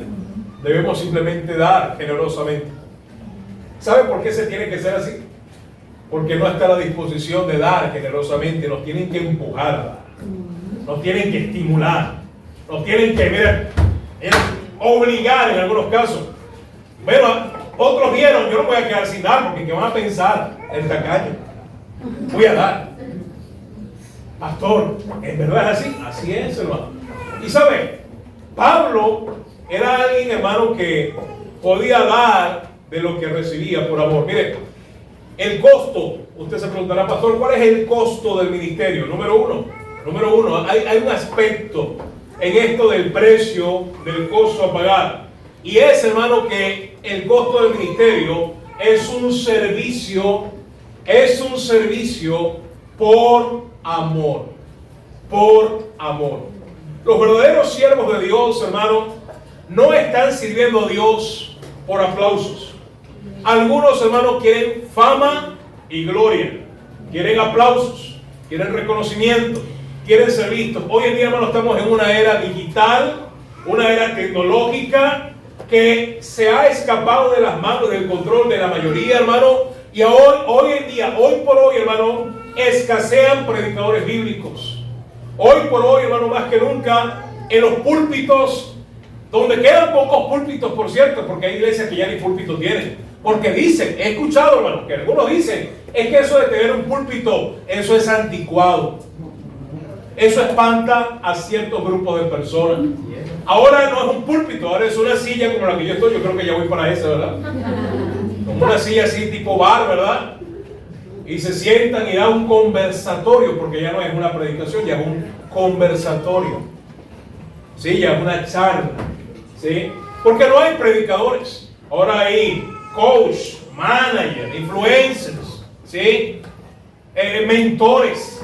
debemos simplemente dar generosamente. ¿Sabe por qué se tiene que ser así? Porque no está a la disposición de dar generosamente, nos tienen que empujar a dar, nos tienen que estimular, nos tienen que obligar en algunos casos. Bueno, otros vieron, yo no voy a quedar sin dar, porque ¿qué van a pensar? El tacaño. Voy a dar. Pastor, ¿en verdad es así? Así es, hermano. Y sabe, Pablo era alguien, hermano, que podía dar de lo que recibía por amor. Mire, el costo, usted se preguntará, pastor, ¿cuál es el costo del ministerio? Número uno, hay un aspecto en esto del precio, del costo a pagar. Y es, hermano, que el costo del ministerio es un servicio por amor. Por amor. Los verdaderos siervos de Dios, hermano, no están sirviendo a Dios por aplausos. Algunos, hermanos, quieren fama y gloria, quieren aplausos, quieren reconocimiento, quieren ser vistos. Hoy en día, hermano, estamos en una era digital, una era tecnológica que se ha escapado de las manos del control de la mayoría, hermano. Y hoy en día, hoy por hoy, hermano, escasean predicadores bíblicos. Hoy por hoy, hermano, más que nunca, en los púlpitos, donde quedan pocos púlpitos, por cierto, porque hay iglesias que ya ni púlpitos tienen. Porque dicen, he escuchado, hermano, que algunos dicen, es que eso de tener un púlpito, eso es anticuado. Eso espanta a ciertos grupos de personas. Ahora no es un púlpito, ahora es una silla como la que yo estoy. Yo creo que ya voy para esa, ¿verdad? Como una silla así tipo bar, ¿verdad? Y se sientan y dan un conversatorio, porque ya no es una predicación, ya es un conversatorio. Sí, ya es una charla. ¿Sí? Porque no hay predicadores. Ahora hay coach, manager, influencers, ¿sí? Mentores.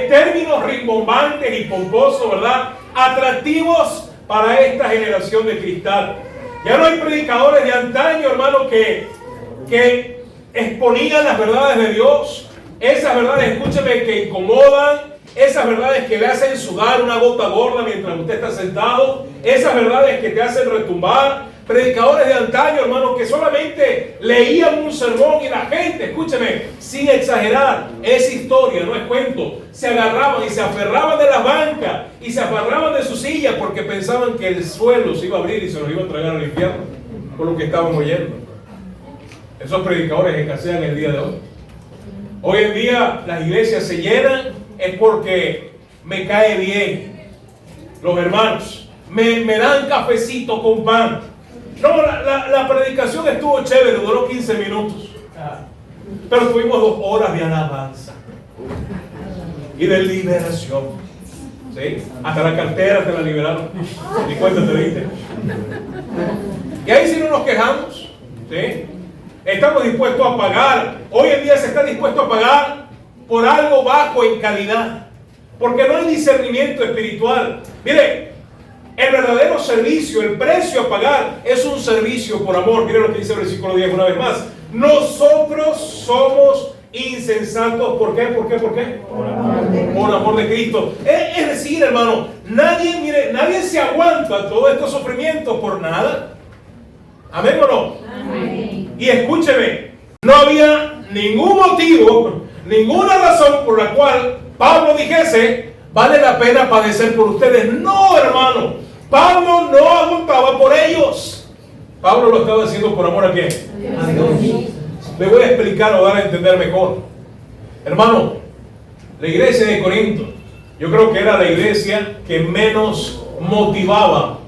Términos rimbombantes y pomposos, ¿verdad? Atractivos para esta generación de cristal. Ya no hay predicadores de antaño, hermano, que exponían las verdades de Dios. Esas verdades, escúcheme, que incomodan. Esas verdades que le hacen sudar una gota gorda mientras usted está sentado. Esas verdades que te hacen retumbar. Predicadores de antaño, hermano, que solamente leían un sermón y la gente, escúcheme, sin exagerar, es historia, no es cuento, se agarraban y se aferraban de la banca y se aferraban de su silla porque pensaban que el suelo se iba a abrir y se los iba a tragar al infierno por lo que estaban oyendo. Esos predicadores escasean el día de hoy. Hoy en día las iglesias se llenan es porque me cae bien los hermanos, me dan cafecito con pan. No, la predicación estuvo chévere, duró 15 minutos. Pero tuvimos 2 horas de alabanza y de liberación. ¿Sí? Hasta la cartera te la liberaron. Ni cuenta te diste. Y ahí sí no nos quejamos. ¿Sí? Estamos dispuestos a pagar. Hoy en día se está dispuesto a pagar por algo bajo en calidad. Porque no hay discernimiento espiritual. Mire, el verdadero servicio, el precio a pagar es un servicio por amor. Mire lo que dice el versículo 10 una vez más. Nosotros somos insensatos. ¿Por qué? ¿Por qué? ¿Por qué? Por amor de Cristo. Es decir, hermano, nadie se aguanta todos estos sufrimientos por nada. ¿Amén o no? Amén. Y escúcheme, no había ningún motivo, ninguna razón por la cual Pablo dijese, vale la pena padecer por ustedes. No, hermano, Pablo no aguantaba por ellos. Pablo lo estaba haciendo por amor a quién? A Dios. Le voy a explicar o dar a entender mejor. Hermano, la iglesia de Corinto, yo creo que era la iglesia que menos motivaba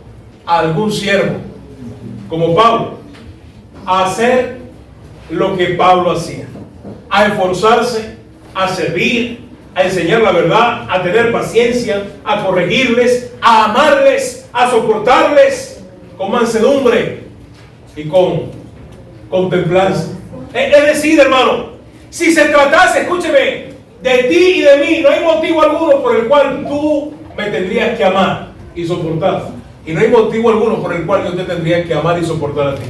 a algún siervo, como Pablo, a hacer lo que Pablo hacía, a esforzarse, a servir, a enseñar la verdad, a tener paciencia, a corregirles, a amarles, a soportarles con mansedumbre y con templanza. Es decir, hermano, si se tratase, escúcheme, de ti y de mí, no hay motivo alguno por el cual tú me tendrías que amar y soportar. Y no hay motivo alguno por el cual yo te tendría que amar y soportar a ti.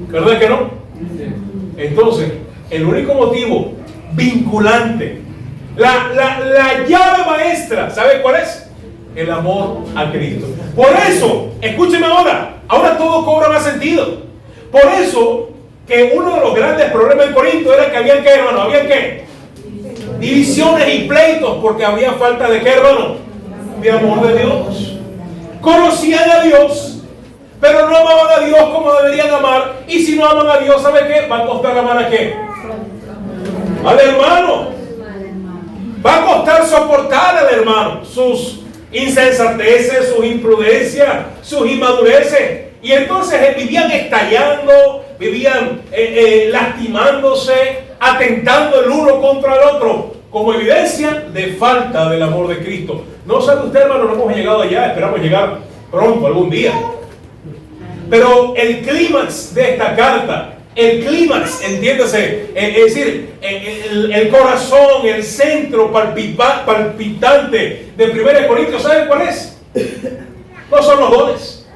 ¿Verdad que no? Entonces, el único motivo vinculante, la llave maestra, ¿sabe cuál es? El amor a Cristo. Por eso, escúcheme ahora todo cobra más sentido. Por eso, que uno de los grandes problemas en Corinto era que había ¿qué, hermano? ¿Había qué? Divisiones y pleitos, porque había falta de ¿qué, hermano? De amor de Dios. Conocían a Dios, pero no amaban a Dios como deberían amar. Y si no aman a Dios, ¿sabe qué? Va a costar amar a qué? Al hermano. Va a costar soportar al hermano sus insensateces, sus imprudencias, sus inmadureces. Y entonces vivían estallando, vivían lastimándose, atentando el uno contra el otro, como evidencia de falta del amor de Cristo. No sabe usted, hermano, no hemos llegado allá, esperamos llegar pronto, algún día. Pero el clímax de esta carta, el clímax, entiéndase, es decir, el corazón, el centro palpitante de 1 Corintios, ¿saben cuál es? No son los dones,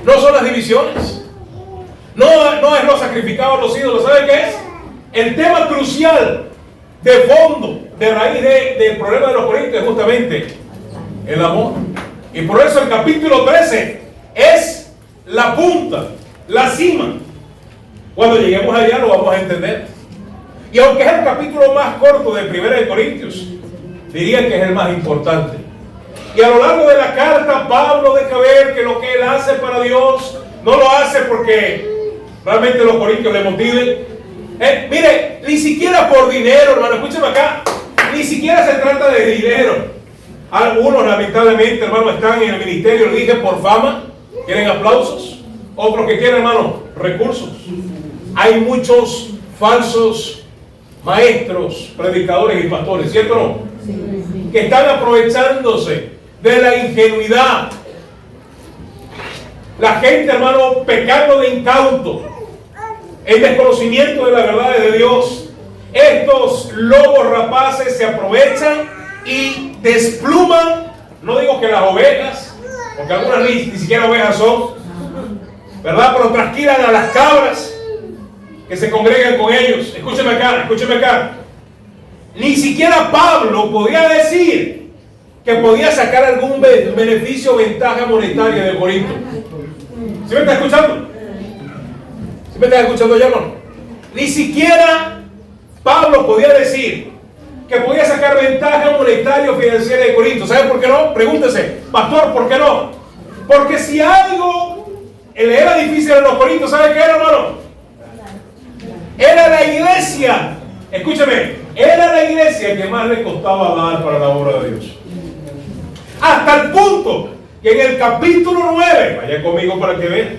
no son las divisiones, no es los sacrificados, los ídolos. ¿Saben qué es? El tema crucial, de fondo, de raíz del problema de los corintios es justamente el amor. Y por eso el capítulo 13 es la punta, la cima. Cuando lleguemos allá lo vamos a entender. Y aunque es el capítulo más corto de 1 Corintios, diría que es el más importante. Y a lo largo de la carta, Pablo deja ver que lo que él hace para Dios, no lo hace porque realmente los corintios le motiven. Mire, ni siquiera por dinero, hermano, escúcheme acá, ni siquiera se trata de dinero. Algunos, lamentablemente, hermano, están en el ministerio, lo dije, por fama, quieren aplausos. Otros que quieren, hermano, recursos. Hay muchos falsos maestros, predicadores y pastores, ¿cierto o no? Sí. Que están aprovechándose de la ingenuidad. La gente, hermano, pecando de incauto, el desconocimiento de la verdad de Dios. Estos lobos rapaces se aprovechan y despluman, no digo que las ovejas, porque algunas ni siquiera ovejas son, ¿verdad? Pero trasquilan a las cabras que se congregan con ellos. Escúcheme acá. Ni siquiera Pablo podía decir que podía sacar algún beneficio o ventaja monetaria de Corinto. ¿Sí me está escuchando? ¿Sí me está escuchando ya, hermano? Ni siquiera Pablo podía decir que podía sacar ventaja monetaria o financiera de Corinto. ¿Sabe por qué no? Pregúntese, pastor, ¿por qué no? Porque si algo le era difícil a los corintios, ¿sabe qué era, hermano? Era la iglesia. Escúcheme, era la iglesia que más le costaba dar para la obra de Dios. Hasta el punto que en el capítulo 9, vaya conmigo para que vean,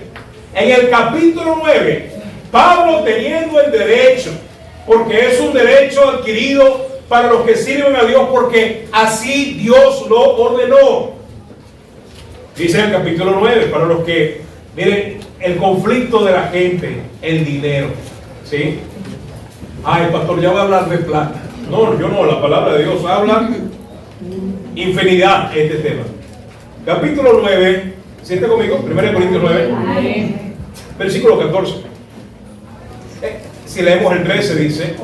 en el capítulo 9, Pablo teniendo el derecho, porque es un derecho adquirido para los que sirven a Dios, porque así Dios lo ordenó. Dice en el capítulo 9, para los que, miren, el conflicto de la gente, el dinero, ¿sí? Ay, pastor, ya va a hablar de plata. No, yo no, la palabra de Dios habla infinidad este tema. Capítulo 9, siente conmigo, 1 Corintios 9, versículo 14. Si leemos el 13 dice,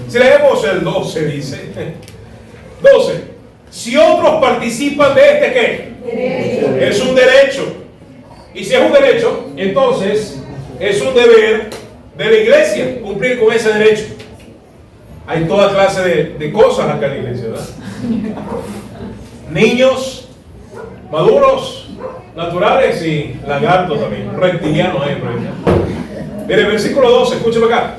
si leemos el 12 dice, 12, si otros participan de este, ¿qué? Derecho. Es un derecho. Y si es un derecho, entonces es un deber de la iglesia cumplir con ese derecho. Hay toda clase de cosas acá en la iglesia, ¿verdad? Niños, maduros, naturales y lagartos también, reptilianos hay por ahí. Mire, versículo 12, escúcheme acá.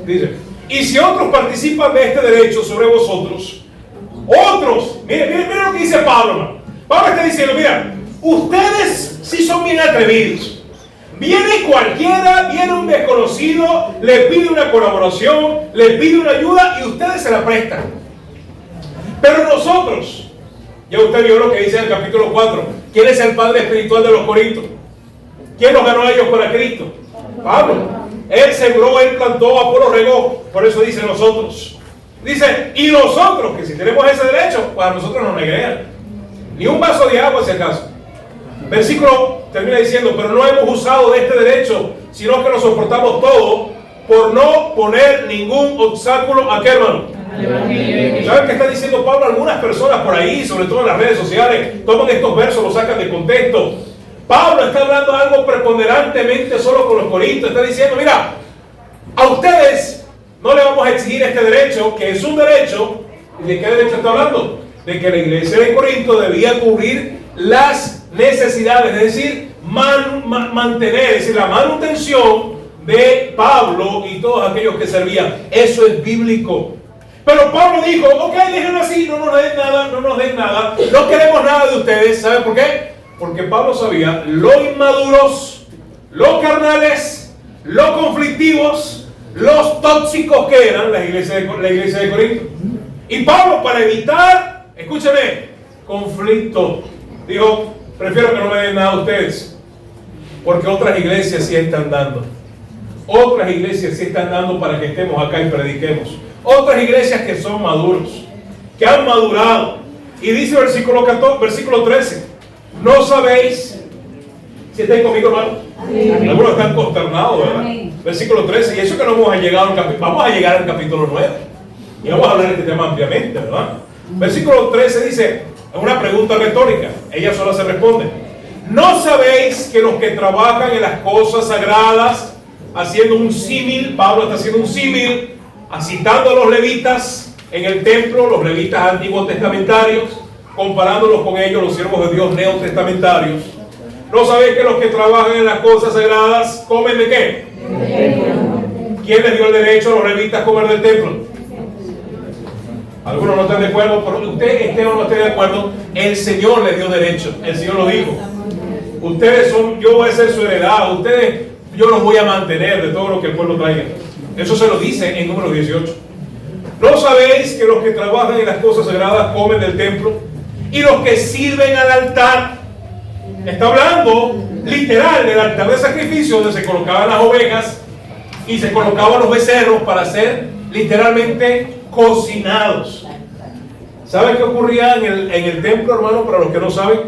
Dice, y si otros participan de este derecho sobre vosotros, otros, mire lo que dice Pablo, hermano. Pablo está diciendo, mira, ustedes sí son bien atrevidos. Viene cualquiera, viene un desconocido, le pide una colaboración, le pide una ayuda y ustedes se la prestan. Pero nosotros, ya usted vio lo que dice en el capítulo 4, ¿quién es el padre espiritual de los Corintios? ¿Quién los ganó a ellos para Cristo? Pablo. Él sembró, él plantó, Apolo regó. Por eso dice nosotros. Dice, y nosotros, que si tenemos ese derecho, pues a nosotros no negrean. Ni un vaso de agua, si acaso. Versículo termina diciendo, pero no hemos usado de este derecho, sino que lo soportamos todo por no poner ningún obstáculo a qué, hermano. ¿Saben qué está diciendo Pablo? Algunas personas por ahí, sobre todo en las redes sociales, toman estos versos, los sacan de contexto. Pablo está hablando algo preponderantemente solo con los corintios. Está diciendo, mira, a ustedes no le vamos a exigir este derecho, que es un derecho. ¿De qué derecho está hablando? De que la iglesia de Corinto debía cubrir las necesidades, es decir, mantener, es decir, la manutención de Pablo y todos aquellos que servían. Eso es bíblico. Pero Pablo dijo, ok, déjenlo así, no nos den nada, no queremos nada de ustedes. ¿Saben por qué? Porque Pablo sabía lo inmaduros, lo carnales, lo conflictivos, los tóxicos que eran la iglesia de Corinto. Y Pablo, para evitar, escúchame, conflicto, dijo, prefiero que no me den nada a ustedes, porque otras iglesias sí están dando. Otras iglesias sí están dando para que estemos acá y prediquemos. Otras iglesias que son maduros, que han madurado. Y dice versículo 13, ¿no sabéis? Si estáis conmigo, hermano. Algunos están consternados, ¿verdad? Amén. Versículo 13, y eso que no hemos llegado al capítulo, vamos a llegar al capítulo 9. Y vamos a hablar de este tema ampliamente, ¿verdad? Versículo 13 dice, una pregunta retórica, ella sola se responde. ¿No sabéis que los que trabajan en las cosas sagradas, haciendo un símil, Pablo está haciendo un símil, citando a los levitas en el templo, los levitas antiguos testamentarios, comparándolos con ellos, los siervos de Dios neotestamentarios? ¿No sabéis que los que trabajan en las cosas sagradas comen de qué? ¿Quién les dio el derecho a los levitas a comer del templo? Algunos no están de acuerdo, pero usted esté o no esté de acuerdo, el Señor les dio derecho, el Señor lo dijo. Ustedes son, yo voy a ser su heredad, ustedes, yo los voy a mantener de todo lo que el pueblo traiga. Eso se lo dice en número 18. ¿No sabéis que los que trabajan en las cosas sagradas comen del templo? Y los que sirven al altar, está hablando literal del altar de sacrificio, donde se colocaban las ovejas y se colocaban los becerros para ser literalmente cocinados. ¿Saben qué ocurría en el templo, hermano? Para los que no saben,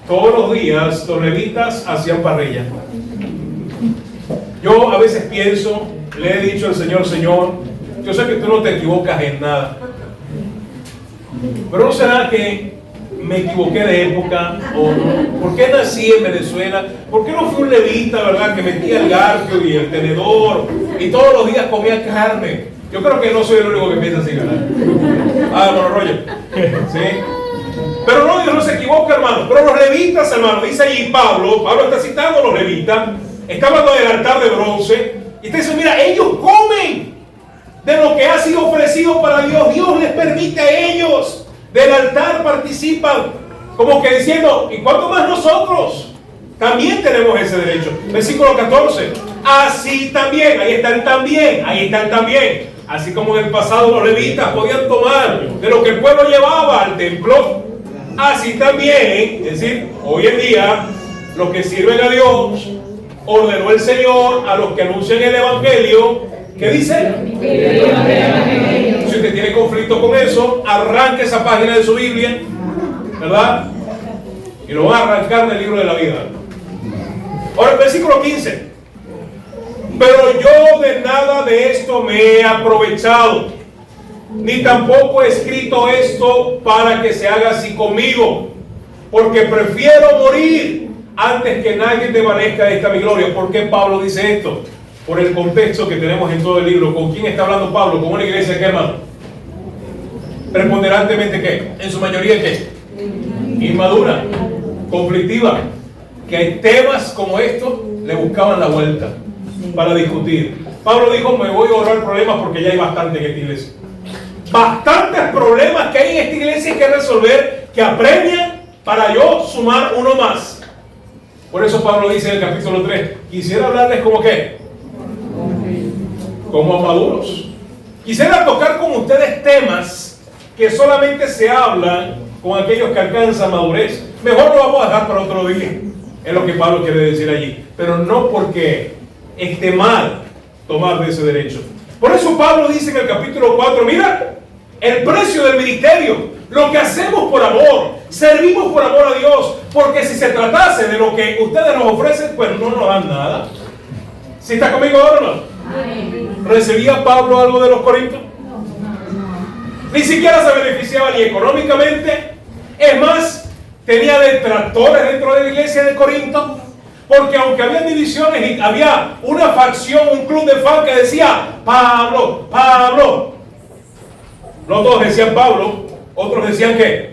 todos los días los levitas hacían parrilla. Yo a veces pienso, le he dicho al Señor, Señor, yo sé que tú no te equivocas en nada, pero ¿no será que me equivoqué de época? ¿O por qué nací en Venezuela? ¿Por qué no fui un levita, verdad, que metía el garfio y el tenedor y todos los días comía carne? Yo creo que no soy el único que piensa así, ¿verdad? Bueno, Roger. ¿Sí? Pero no, Dios no se equivoca, hermano. Pero los levitas, hermano, dice allí Pablo está citando a los levitas, está hablando del altar de bronce, y está diciendo, mira, ellos comen de lo que ha sido ofrecido para Dios. Dios les permite a ellos, del altar participan, como que diciendo, ¿y cuánto más nosotros? También tenemos ese derecho. Versículo 14. Así también, ahí está el también, ahí está el también. Así como en el pasado los levitas podían tomar de lo que el pueblo llevaba al templo, así también, es decir, hoy en día, los que sirven a Dios, ordenó el Señor a los que anuncian el Evangelio, ¿qué dice? Si usted tiene conflicto con eso, arranque esa página de su Biblia, ¿verdad? Y lo va a arrancar del libro de la vida. Ahora el versículo 15. Pero yo de nada de esto me he aprovechado, ni tampoco he escrito esto para que se haga así conmigo, porque prefiero morir antes que nadie desvanezca de esta mi gloria. ¿Por qué Pablo dice esto? Por el contexto que tenemos en todo el libro. ¿Con quién está hablando Pablo? ¿Con una iglesia que, hermano? Preponderantemente, ¿qué? En su mayoría, ¿qué? Inmadura, conflictiva, que temas como estos le buscaban la vuelta para discutir. Pablo dijo, me voy a ahorrar problemas porque ya hay bastante en esta iglesia. Bastantes problemas que hay en esta iglesia que resolver, que apremian para yo sumar uno más. Por eso Pablo dice en el capítulo 3, quisiera hablarles como qué, como a maduros. Quisiera tocar con ustedes temas que solamente se hablan con aquellos que alcanzan madurez. Mejor lo vamos a dejar para otro día, es lo que Pablo quiere decir allí, pero no porque esté mal tomar de ese derecho. Por eso Pablo dice en el capítulo 4, mira, el precio del ministerio, lo que hacemos por amor, servimos por amor a Dios, porque si se tratase de lo que ustedes nos ofrecen, pues no nos dan nada. ¿Sí está conmigo ahora o no? ¿Recibía Pablo algo de los corintios? Ni siquiera se beneficiaba ni económicamente. Es más, tenía detractores dentro de la iglesia de Corinto, porque aunque había divisiones y había una facción, un club de fans que decía Pablo, Pablo, no todos decían Pablo, otros decían ¿qué?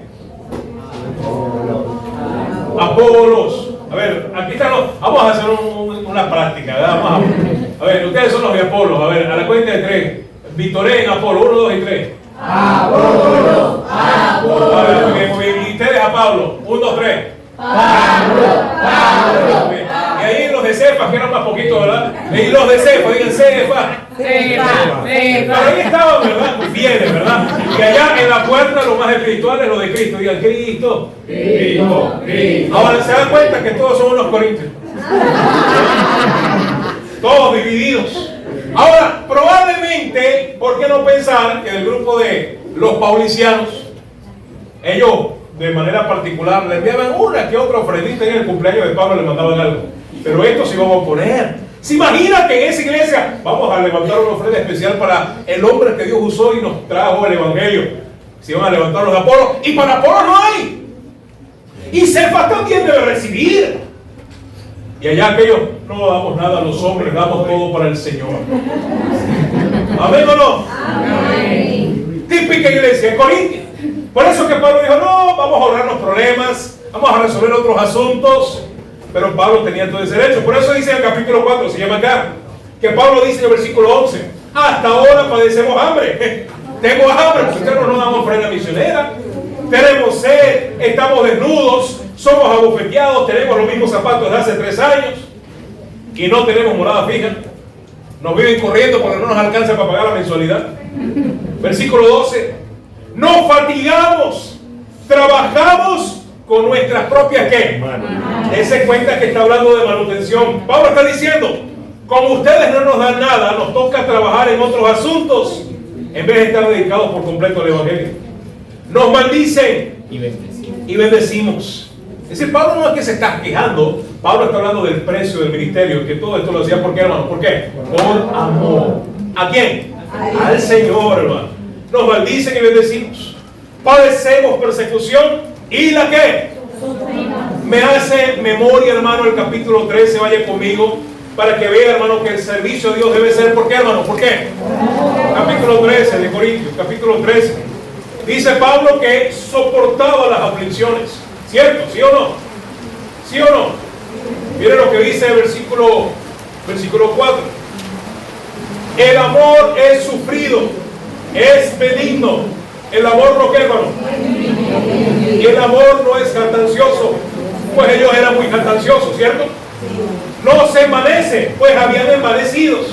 Apolos. A ver, aquí están los, vamos a hacer una práctica, ¿verdad? Vamos a ver, ustedes son los de Apolos. A ver, a la cuenta de 3, Vitorén, Apolo, 1, 2 y 3.
Apolo, Apolo.
A ver, muy bien. Y ustedes a Pablo, 1, 2, 3.
Pablo, Pablo.
Y ahí los de Cefas, que eran más poquitos, ¿verdad? Y los de Cefas, digan Cefas. Pero ahí estaban, ¿verdad? Fieles, ¿verdad? Y allá en la puerta, los más espirituales, los de Cristo, digan Cristo.
Cristo, Cristo.
Ahora se dan cuenta que todos son unos corintios. Todos divididos. Ahora, probablemente, ¿por qué no pensar que del grupo de los paulicianos, ellos de manera particular le enviaban una que otra ofrendita en el cumpleaños de Pablo, le mandaban algo? Pero esto se iban a oponer. ¿Se imagina que en esa iglesia vamos a levantar una ofrenda especial para el hombre que Dios usó y nos trajo el evangelio? Se iban a levantar los Apolos, y para Apolos no hay. Y Cefas también debe recibir. Y allá aquellos, no damos nada a los hombres, damos todo para el Señor. ¿Amén o no? Amén. Típica iglesia en Corintia. Por eso que Pablo dijo, no, vamos a ahorrarnos problemas, vamos a resolver otros asuntos. Pero Pablo tenía todo ese derecho. Por eso dice en el capítulo 4, se llama acá, que Pablo dice en el versículo 11, hasta ahora padecemos hambre. Tengo hambre, porque ustedes no nos damos ofrenda misionera. Tenemos sed, estamos desnudos, somos abofeteados, tenemos los mismos zapatos de hace 3 años y no tenemos morada fija. Nos viven corriendo porque no nos alcanza para pagar la mensualidad. Versículo 12, nos fatigamos, trabajamos con nuestras propias ¿qué? Dese cuenta que está hablando de manutención. Pablo está diciendo, como ustedes no nos dan nada, nos toca trabajar en otros asuntos en vez de estar dedicados por completo al evangelio. Nos maldicen y bendecimos. Es decir, Pablo no es que se está quejando, Pablo está hablando del precio del ministerio, que todo esto lo hacía, ¿por qué, hermano? ¿Por qué? Por amor. ¿A quién? Al Señor, hermano. Nos maldicen y bendecimos. Padecemos persecución y la que me hace memoria, hermano, el capítulo 13, vaya conmigo, para que vea, hermano, que el servicio a Dios debe ser, ¿por qué, hermano? ¿Por qué? Capítulo 13 de Corintios, capítulo 13. Dice Pablo que soportaba las aflicciones. ¿Cierto? ¿Sí o no? ¿Sí o no? Miren lo que dice el versículo 4. El amor es sufrido, es benigno. El amor no, ¿qué, hermano? Y el amor no es jactancioso, pues ellos eran muy jactanciosos, ¿cierto? No se envanece, pues habían envanecidos.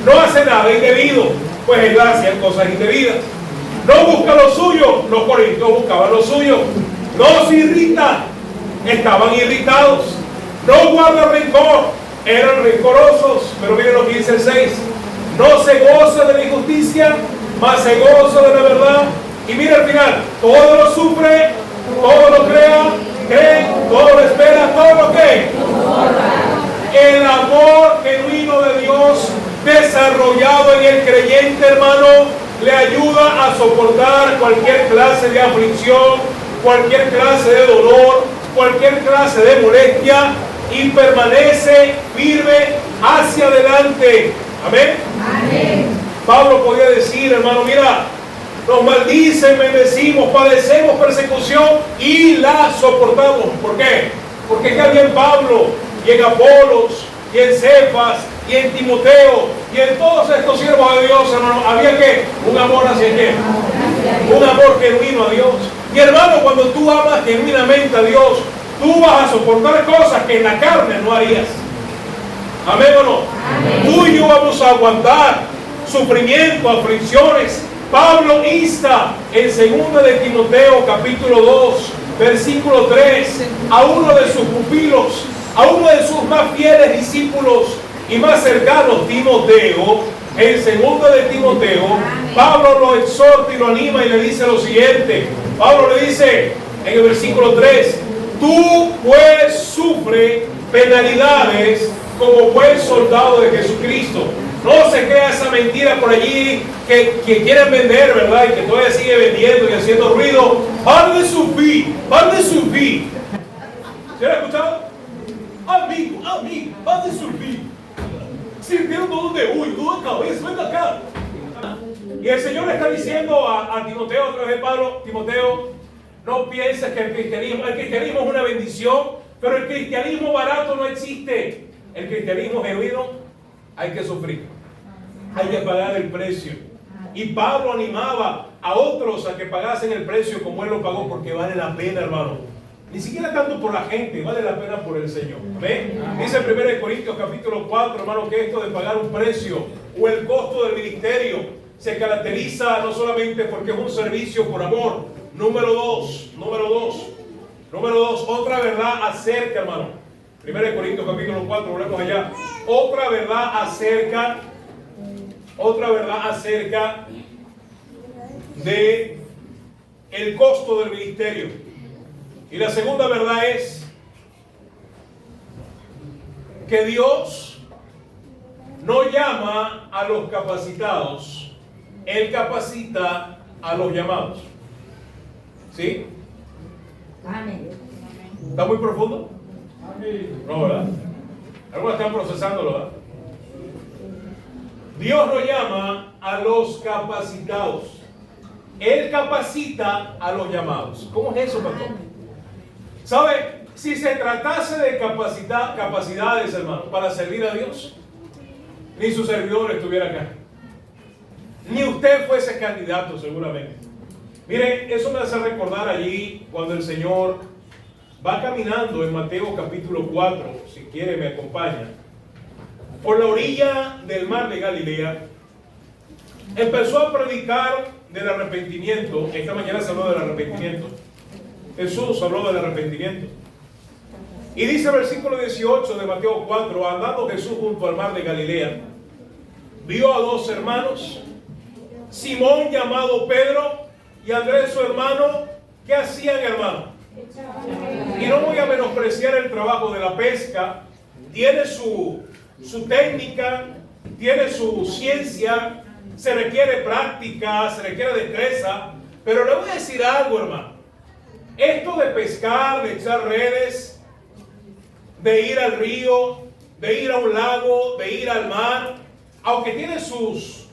No hace nada indebido, pues ellos hacían cosas indebidas. No busca lo suyo, los corintios buscaban lo suyo. No se irrita, estaban irritados. No guarda rencor, eran rencorosos. Pero miren lo que dice el 6. No se goza de la injusticia, mas se goza de la verdad. Y mira al final, todo lo sufre, todo lo cree, todo lo espera, todo lo que. El amor genuino de Dios desarrollado en el creyente, hermano, le ayuda a soportar cualquier clase de aflicción, cualquier clase de dolor, cualquier clase de molestia, y permanece firme hacia adelante. Amén.
Amén.
Pablo podía decir, hermano, mira, nos maldicen, bendecimos, padecemos persecución y la soportamos. ¿Por qué? Porque había en Pablo y en Apolos y en Cefas y en Timoteo y en todos estos siervos de Dios, hermano, había que un amor hacia quién, un amor genuino a Dios. Y hermano, cuando tú amas genuinamente a Dios, tú vas a soportar cosas que en la carne no harías. Amén o no.
Amén.
Tú y yo vamos a aguantar sufrimiento, aflicciones. Pablo insta en 2 de Timoteo capítulo 2 versículo 3 a uno de sus pupilos, a uno de sus más fieles discípulos y más cercanos, Timoteo. En 2 de Timoteo, Pablo lo exhorta y lo anima y le dice lo siguiente. Pablo le dice en el versículo 3: tú pues sufre penalidades como buen soldado de Jesucristo. No se crea esa mentira por allí que quieren vender, ¿verdad? Y que todavía sigue vendiendo y haciendo ruido. Pan de su fin, pan de su fin. ¿Se lo ha escuchado? Amigo, pan de su fin. Sirviendo dolor de uy, dolor de cabeza, ven acá. Y el Señor le está diciendo a Timoteo, a través de Pablo: Timoteo, no pienses que el cristianismo es una bendición, pero el cristianismo barato no existe. El cristianismo genuino hay que sufrir, hay que pagar el precio. Y Pablo animaba a otros a que pagasen el precio como él lo pagó, porque vale la pena, hermano. Ni siquiera tanto por la gente, vale la pena por el Señor. ¿Ven? Dice en 1 Corintios capítulo 4, hermano, que esto de pagar un precio o el costo del ministerio se caracteriza no solamente porque es un servicio por amor. Número dos, otra verdad acerca, hermano. 1 Corintios capítulo 4, volvemos allá. Otra verdad acerca de el costo del ministerio. Y la segunda verdad es que Dios no llama a los capacitados, Él capacita a los llamados. ¿Sí?
Amén.
¿Está muy profundo? No, ¿verdad? Algunos están procesándolo, ¿verdad? Dios no llama a los capacitados, Él capacita a los llamados. ¿Cómo es eso, pastor? ¿Sabe? Si se tratase de capacidades, hermano, para servir a Dios, ni su servidor estuviera acá, ni usted fuese candidato seguramente. Mire, eso me hace recordar allí cuando el Señor va caminando en Mateo capítulo 4, si quiere me acompaña, por la orilla del mar de Galilea. Empezó a predicar del arrepentimiento. Esta mañana se habló del arrepentimiento. Jesús habló del arrepentimiento. Y dice el versículo 18 de Mateo 4: andando Jesús junto al mar de Galilea, vio a dos hermanos, Simón llamado Pedro y Andrés su hermano. ¿Qué hacían, hermano? Y no voy a menospreciar el trabajo de la pesca. Tiene su técnica, tiene su ciencia, se requiere práctica, se requiere destreza. Pero le voy a decir algo, hermano. Esto de pescar, de echar redes, de ir al río, de ir a un lago, de ir al mar, aunque tiene sus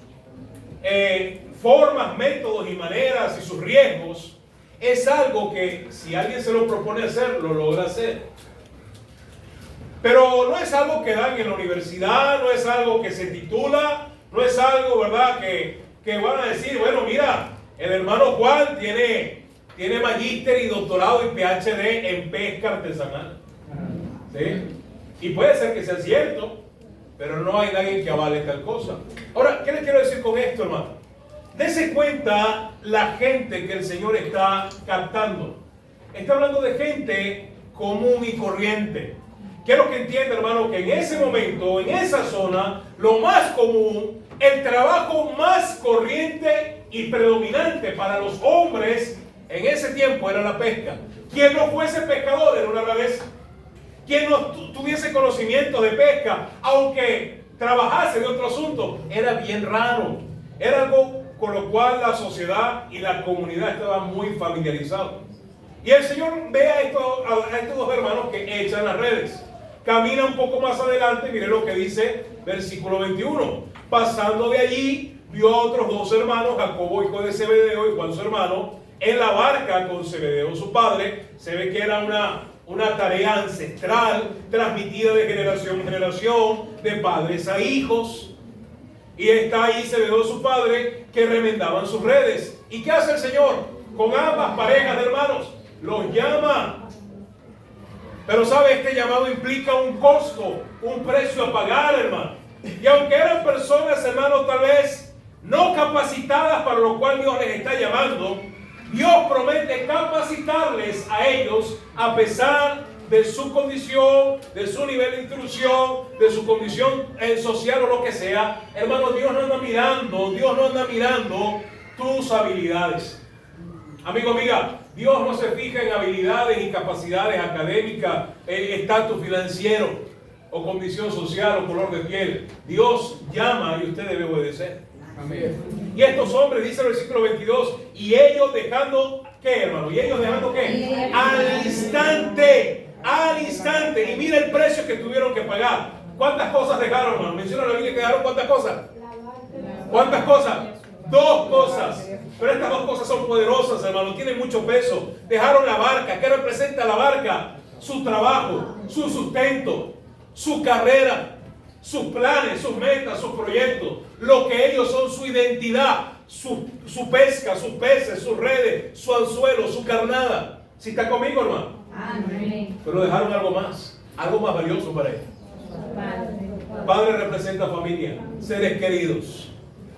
formas, métodos y maneras y sus riesgos, es algo que si alguien se lo propone hacer, lo logra hacer. Pero no es algo que dan en la universidad, no es algo que se titula, no es algo, ¿verdad?, que van a decir, bueno, mira, el hermano Juan tiene magíster y doctorado y PhD en pesca artesanal. ¿Sí? Y puede ser que sea cierto, pero no hay nadie que avale tal cosa. Ahora, ¿qué les quiero decir con esto, hermano? Dese cuenta la gente que el Señor está captando. Está hablando de gente común y corriente. Quiero que entienda, hermano, que en ese momento, en esa zona, lo más común, el trabajo más corriente y predominante para los hombres en ese tiempo era la pesca. Quien no fuese pescador era una rareza. Quien no tuviese conocimiento de pesca, aunque trabajase de otro asunto, era bien raro. Era algo con lo cual la sociedad y la comunidad estaban muy familiarizados. Y el Señor ve a estos dos hermanos que echan las redes. Camina un poco más adelante, mire lo que dice versículo 21. Pasando de allí, vio a otros dos hermanos, Jacobo, hijo de Zebedeo, y Juan, su hermano, en la barca con Zebedeo, su padre. Se ve que era una tarea ancestral, transmitida de generación en generación, de padres a hijos. Y está ahí Zebedeo, su padre, que remendaban sus redes. ¿Y qué hace el Señor? Con ambas parejas de hermanos, los llama. Pero sabe, este llamado implica un costo, un precio a pagar, hermano. Y aunque eran personas, hermano, tal vez no capacitadas para lo cual Dios les está llamando, Dios promete capacitarles a ellos a pesar de su condición, de su nivel de instrucción, de su condición social o lo que sea. Hermano, Dios no anda mirando tus habilidades. Amigo, amiga, Dios no se fija en habilidades y capacidades académicas, estatus financiero o condición social o color de piel. Dios llama y usted debe obedecer. Amén. Y estos hombres, dice el versículo 22, y ellos dejando, ¿qué, hermano? ¿Y ellos dejando qué? Al instante. Y mira el precio que tuvieron que pagar. ¿Cuántas cosas dejaron, hermano? Menciona la Biblia que dejaron cuántas cosas. ¿Cuántas cosas? 2 cosas. Pero estas 2 cosas son poderosas, hermano. Tienen mucho peso. Dejaron la barca. ¿Qué representa la barca? Su trabajo, su sustento, su carrera, sus planes, sus metas, sus proyectos. Lo que ellos son, su identidad, su pesca, sus peces, sus redes, su anzuelo, su carnada. ¿Sí está conmigo, hermano? Amén. Pero dejaron algo más valioso para ellos. Padre representa familia, seres queridos,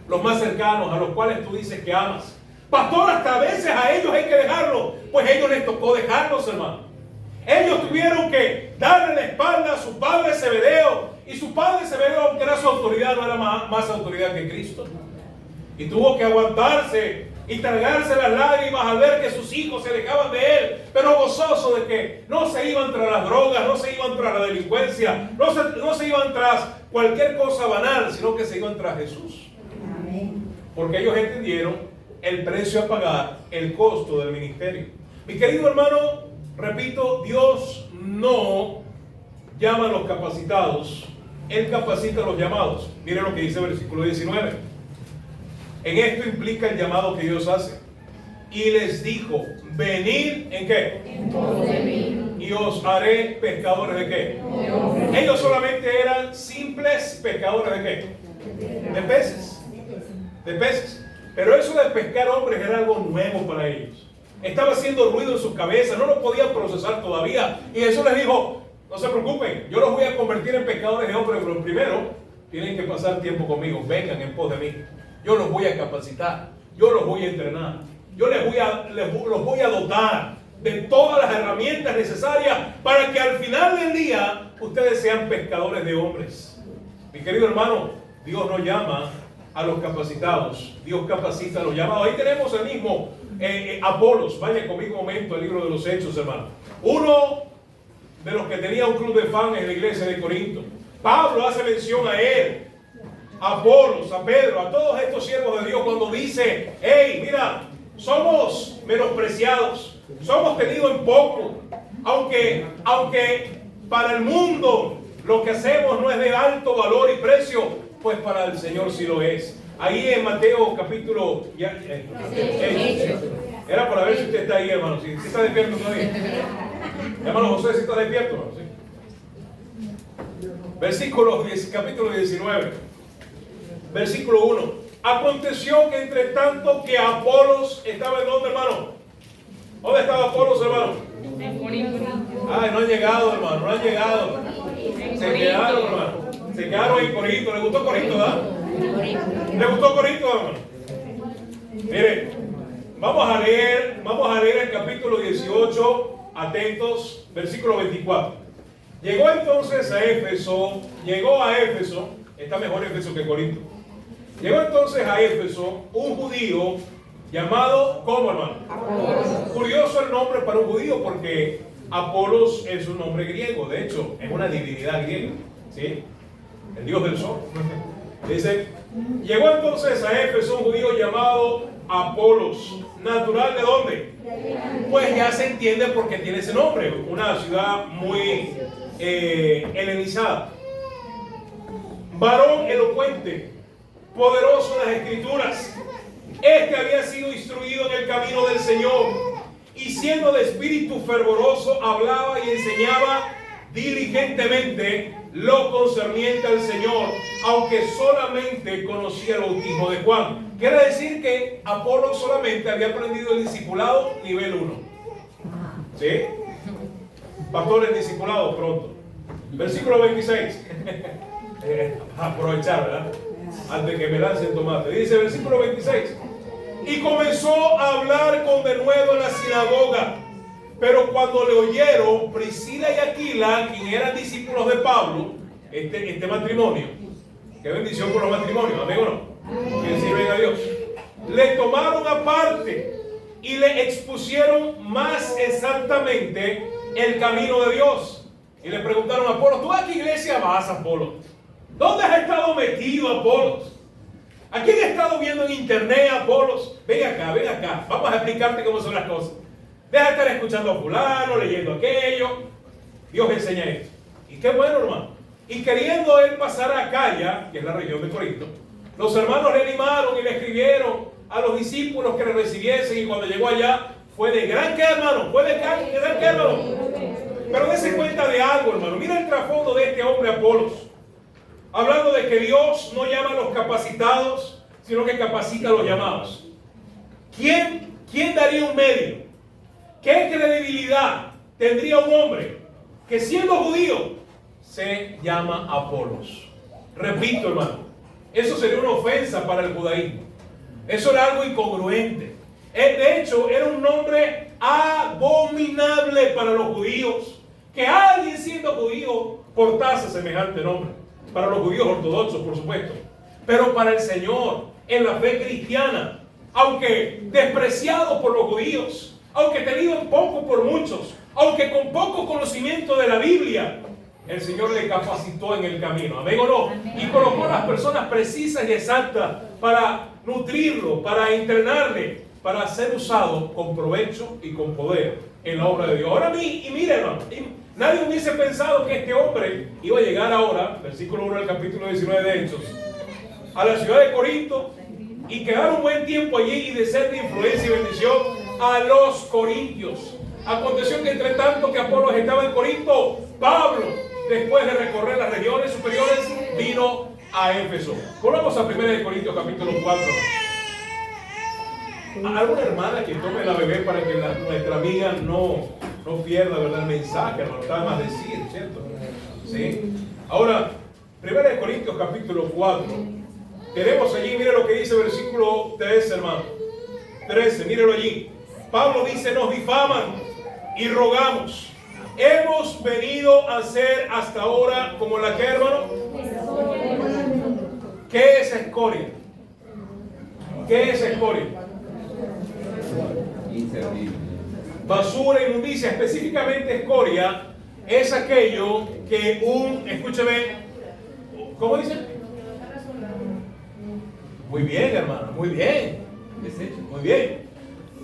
los más cercanos, a los cuales tú dices que amas. Pastor, hasta a veces a ellos hay que dejarlos, pues a ellos les tocó dejarlos, hermano. Ellos tuvieron que darle la espalda a su padre Zebedeo, y su padre Zebedeo, aunque era su autoridad, no era más autoridad que Cristo. Y tuvo que aguantarse y tragarse las lágrimas al ver que sus hijos se alejaban de él, pero gozoso de que no se iban tras las drogas, no se iban tras la delincuencia, no se iban tras cualquier cosa banal, sino que se iban tras Jesús. Amén. Porque ellos entendieron el precio a pagar, el costo del ministerio. Mi querido hermano, repito, Dios no llama a los capacitados, Él capacita a los llamados. Mire lo que dice el versículo 19. En esto implica el llamado que Dios hace. Y les dijo, venid, ¿en qué? En pos de mí. Y os haré pescadores ¿de qué? Ellos solamente eran simples pescadores ¿de qué? De peces. De peces. Pero eso de pescar hombres era algo nuevo para ellos. Estaba haciendo ruido en sus cabezas, no lo podían procesar todavía. Y Jesús les dijo, no se preocupen, yo los voy a convertir en pescadores de hombres, pero primero tienen que pasar tiempo conmigo, vengan en pos de mí. Yo los voy a capacitar, yo los voy a entrenar, yo los voy a dotar de todas las herramientas necesarias para que al final del día ustedes sean pescadores de hombres. Mi querido hermano, Dios no llama a los capacitados, Dios capacita a los llamados. Ahí tenemos el mismo Apolos. Vaya conmigo un momento al libro de los Hechos, hermano. Uno de los que tenía un club de fans en la iglesia de Corinto. Pablo hace mención a él, a Apolos, a Pedro, a todos estos siervos de Dios, cuando dice, hey, mira, somos menospreciados, somos tenidos en poco, aunque para el mundo lo que hacemos no es de alto valor y precio, pues para el Señor sí lo es. Ahí en Mateo capítulo, era para ver si usted está ahí, hermano, si está despierto todavía. Hermano José, si está despierto, hermano, sí. Versículo 10, capítulo 19, versículo 1. Aconteció que entre tanto que Apolos estaba en donde, hermano. ¿Dónde estaba Apolos, hermano? Ay, no han llegado, hermano, no han llegado. Se quedaron, hermano. Se quedaron en Corinto. ¿Le gustó Corinto, verdad? ¿Le gustó Corinto, hermano? Mire, vamos a leer el capítulo 18, atentos, versículo 24. Llegó a Éfeso, está mejor Éfeso que Corinto. Llegó entonces a Éfeso un judío llamado, ¿cómo, hermano? Apolos. Curioso el nombre para un judío porque Apolos es un nombre griego, de hecho, es una divinidad griega, ¿sí? El dios del sol. Dice, llegó entonces a Éfeso un judío llamado Apolos, natural ¿de dónde? Pues ya se entiende por qué tiene ese nombre, una ciudad muy helenizada. Varón elocuente, poderoso en las escrituras. Este había sido instruido en el camino del Señor y siendo de espíritu fervoroso hablaba y enseñaba diligentemente lo concerniente al Señor, aunque solamente conocía el bautismo de Juan. Quiere decir que Apolo solamente había aprendido el discipulado nivel 1. ¿Sí? Pastores discipulados pronto. Versículo 26. Aprovechar, ¿verdad? Antes que me lancen tomate. Dice versículo 26. Y comenzó a hablar con denuedo en la sinagoga. Pero cuando le oyeron Priscila y Aquila, quien eran discípulos de Pablo, este matrimonio, qué bendición por los matrimonios, amén o no, que sirven a Dios, le tomaron aparte y le expusieron más exactamente el camino de Dios. Y le preguntaron a Apolo, ¿tú a qué iglesia vas, Apolo? ¿Dónde has estado metido, Apolo? ¿A quién has estado viendo en internet, Apolo? Ven acá, vamos a explicarte cómo son las cosas. Deja de estar escuchando a fulano, leyendo aquello. Dios enseña esto. Y qué bueno, hermano. Y queriendo él pasar a Acaya, que es la región de Corinto, los hermanos le animaron y le escribieron a los discípulos que le recibiesen. Y cuando llegó allá, fue de gran qué, hermano. Fue de gran qué, hermano. Pero dése cuenta de algo, hermano. Mira el trasfondo de este hombre Apolos. Hablando de que Dios no llama a los capacitados, sino que capacita a los llamados. ¿Quién daría un medio? ¿Qué credibilidad tendría un hombre que siendo judío se llama Apolos? Repito, hermano, eso sería una ofensa para el judaísmo. Eso era algo incongruente. De hecho, era un nombre abominable para los judíos. Que alguien siendo judío portase semejante nombre. Para los judíos ortodoxos, por supuesto. Pero para el Señor, en la fe cristiana, aunque despreciado por los judíos, aunque tenido poco por muchos, aunque con poco conocimiento de la Biblia, el Señor le capacitó en el camino, amén o no, y colocó a las personas precisas y exactas para nutrirlo, para entrenarle, para ser usado con provecho y con poder en la obra de Dios. Ahora y miren, hermano, nadie hubiese pensado que este hombre iba a llegar ahora, versículo 1 del capítulo 19 de Hechos, a la ciudad de Corinto y quedar un buen tiempo allí y de ser de influencia y bendición a los corintios. Aconteció que entre tanto que Apolos estaba en Corinto, Pablo, después de recorrer las regiones superiores, vino a Éfeso. Volvamos a 1 Corintios capítulo 4. ¿Alguna hermana que tome la bebé para que nuestra amiga no pierda, ¿verdad?, el mensaje, hermano? Está más decir, ¿cierto? ¿Sí? Ahora, 1 Corintios capítulo 4. Tenemos allí, mire lo que dice el versículo 13, hermano. 13, mírelo allí. Pablo dice, nos difaman y rogamos. Hemos venido a ser hasta ahora como la que, hermano. ¿Qué es escoria? ¿Qué es escoria? Basura, inmundicia. Específicamente escoria es aquello que escúchame, ¿cómo dice? Muy bien, hermano, muy bien. Muy bien.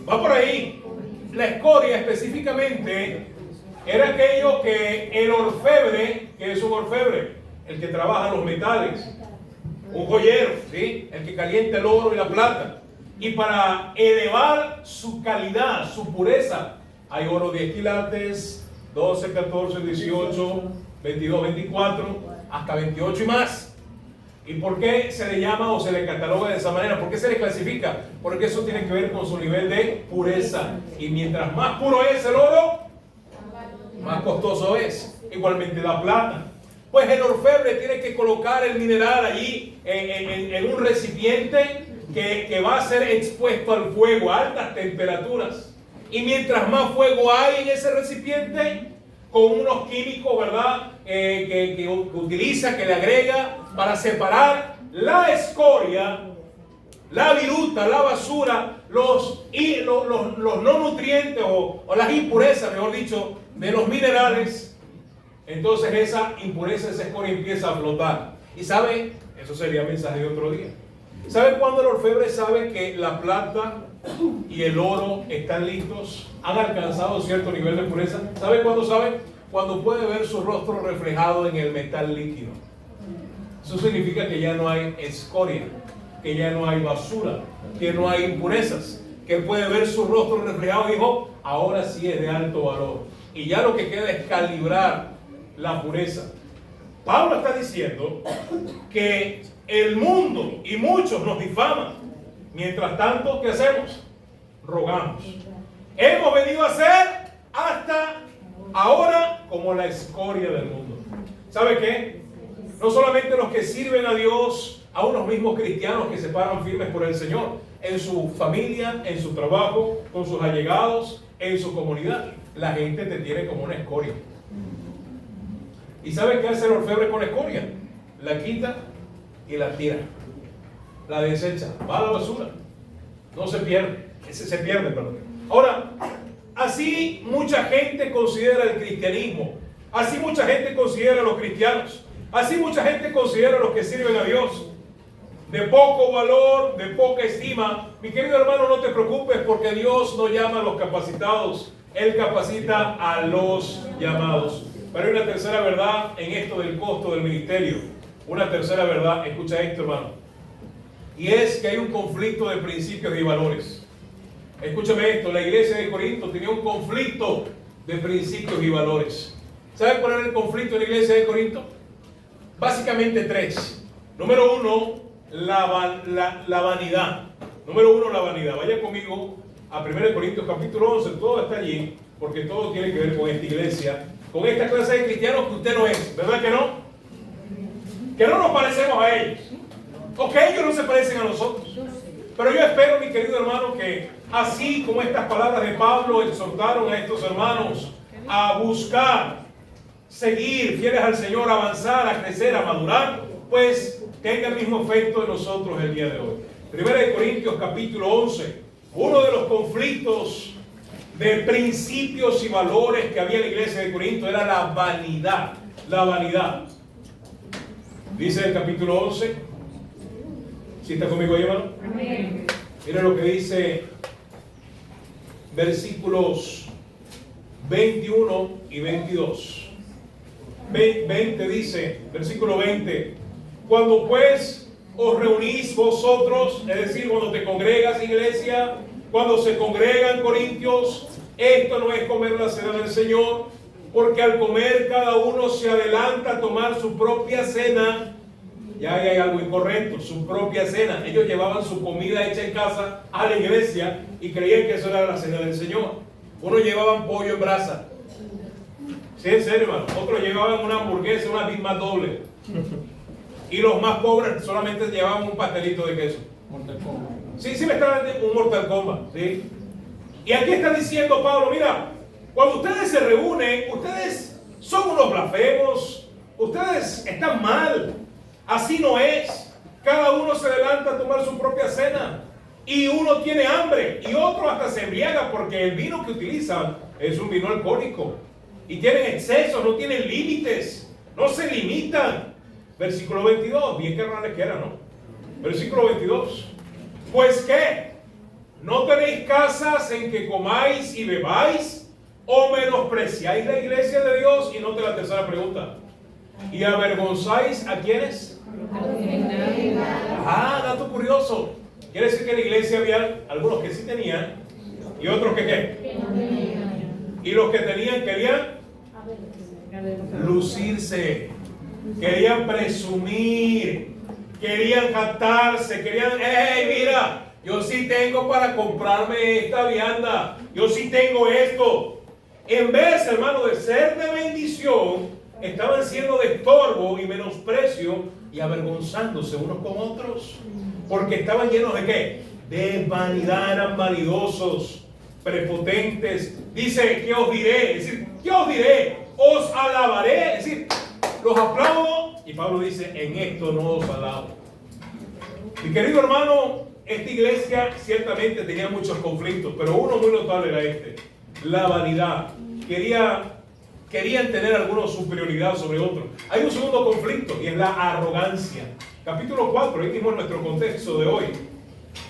Va por ahí. La escoria específicamente era aquello que el orfebre, que es un orfebre, el que trabaja los metales, un joyero, ¿sí?, el que calienta el oro y la plata, y para elevar su calidad, su pureza, hay oro 10 quilates, 12, 14, 18, 22, 24, hasta 28 y más. ¿Y por qué se le llama o se le cataloga de esa manera? ¿Por qué se le clasifica? Porque eso tiene que ver con su nivel de pureza. Y mientras más puro es el oro, más costoso es. Igualmente la plata. Pues el orfebre tiene que colocar el mineral allí en un recipiente que va a ser expuesto al fuego a altas temperaturas. Y mientras más fuego hay en ese recipiente, con unos químicos, ¿verdad? Que utiliza, que le agrega para separar la escoria, la viruta, la basura, los no nutrientes o las impurezas, mejor dicho, de los minerales. Entonces esa impureza, esa escoria empieza a flotar. Y ¿sabe? Eso sería mensaje de otro día. ¿Sabe cuándo el orfebre sabe que la plata y el oro están listos? Han alcanzado cierto nivel de pureza. ¿Sabe cuándo sabe? Cuando puede ver su rostro reflejado en el metal líquido. Eso significa que ya no hay escoria, que ya no hay basura, que no hay impurezas, que él puede ver su rostro reflejado y dijo, ahora sí es de alto valor. Y ya lo que queda es calibrar la pureza. Pablo está diciendo que el mundo y muchos nos difaman. Mientras tanto, ¿qué hacemos? Rogamos. Hemos venido a ser hasta ahora como la escoria del mundo. ¿Sabe qué? No solamente los que sirven a Dios, a unos mismos cristianos que se paran firmes por el Señor, en su familia, en su trabajo, con sus allegados, en su comunidad. La gente te tiene como una escoria. ¿Y sabe qué hace el orfebre con la escoria? La quita y la tira. La desecha. Va a la basura. No se pierde. Se pierde, perdón. Ahora, así mucha gente considera el cristianismo. Así mucha gente considera a los cristianos. Así mucha gente considera a los que sirven a Dios. De poco valor, de poca estima. Mi querido hermano, no te preocupes porque Dios no llama a los capacitados. Él capacita a los llamados. Pero hay una tercera verdad en esto del costo del ministerio. Una tercera verdad, escucha esto, hermano. Y es que hay un conflicto de principios y valores. Escúchame esto, la iglesia de Corinto tenía un conflicto de principios y valores. ¿Sabe cuál era el conflicto en la iglesia de Corinto? Básicamente tres. Número uno, la vanidad. Número uno, la vanidad. Vaya conmigo a 1 Corintios capítulo 11, todo está allí, porque todo tiene que ver con esta iglesia, con esta clase de cristianos que usted no es, ¿verdad que no? Que no nos parecemos a ellos, o que ellos no se parecen a nosotros. Pero yo espero, mi querido hermano, que así como estas palabras de Pablo exhortaron a estos hermanos a buscar, seguir fieles al Señor, avanzar, a crecer, a madurar, pues tenga el mismo efecto en nosotros el día de hoy. 1 Corintios capítulo 11, uno de los conflictos de principios y valores que había en la iglesia de Corinto era la vanidad. La vanidad. Dice el capítulo 11. ¿Sí está conmigo ahí, hermano?
Amén.
Mira lo que dice versículos 21 y 22. 20 dice, versículo 20. Cuando pues os reunís vosotros, es decir, cuando te congregas, iglesia, cuando se congregan corintios, esto no es comer la cena del Señor, porque al comer cada uno se adelanta a tomar su propia cena. Ya hay algo incorrecto, su propia cena. Ellos llevaban su comida hecha en casa a la iglesia y creían que eso era la cena del Señor. Unos llevaban pollo en brasa. Sí, en serio, hermano. Otros llevaban una hamburguesa, una Big Mac doble. Y los más pobres solamente llevaban un pastelito de queso.
Mortal Kombat.
Sí, me está dando un Mortal Kombat, ¿sí? Y aquí está diciendo Pablo, mira, cuando ustedes se reúnen, ustedes son unos blasfemos, ustedes están mal, así no es. Cada uno se adelanta a tomar su propia cena y uno tiene hambre y otro hasta se embriaga porque el vino que utilizan es un vino alcohólico y tienen excesos, no tienen límites, no se limitan. Versículo 22, bien carnales que eran, ¿no? Versículo 22. Pues ¿qué? ¿No tenéis casas en que comáis y bebáis? ¿O menospreciáis la iglesia de Dios? Y note la tercera pregunta. ¿Y avergonzáis a quiénes? Ah, dato curioso. Quiere decir que en la iglesia había algunos que sí tenían y otros que ¿qué? Y los que tenían querían lucirse, querían presumir, querían jactarse, querían, ¡hey, mira! Yo sí tengo para comprarme esta vianda, yo sí tengo esto. En vez, hermano, de ser de bendición, estaban siendo de estorbo y menosprecio y avergonzándose unos con otros. Porque estaban llenos de ¿qué? De vanidad, eran vanidosos, prepotentes. Dice, ¿qué os diré? Es decir, ¿qué os diré? Os alabaré. Es decir, los aplaudo. Y Pablo dice, en esto no os alabo. Mi querido hermano, esta iglesia ciertamente tenía muchos conflictos, pero uno muy notable era este: la vanidad. Querían tener algunos superioridad sobre otros. Hay un segundo conflicto y es la arrogancia. Capítulo 4, ahí mismo en nuestro contexto de hoy,